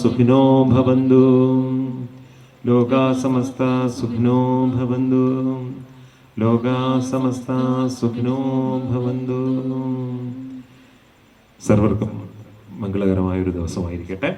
സുഖിനോ ഭവന്തു ലോകാ സമസ്ത സുഖിനോ ഭവന്തു ലോകാ സമസ്ത സുഖിനോ ഭവന്തു. സർവർക്കും മംഗളകരമായൊരു ദിവസമായിരിക്കട്ടെ.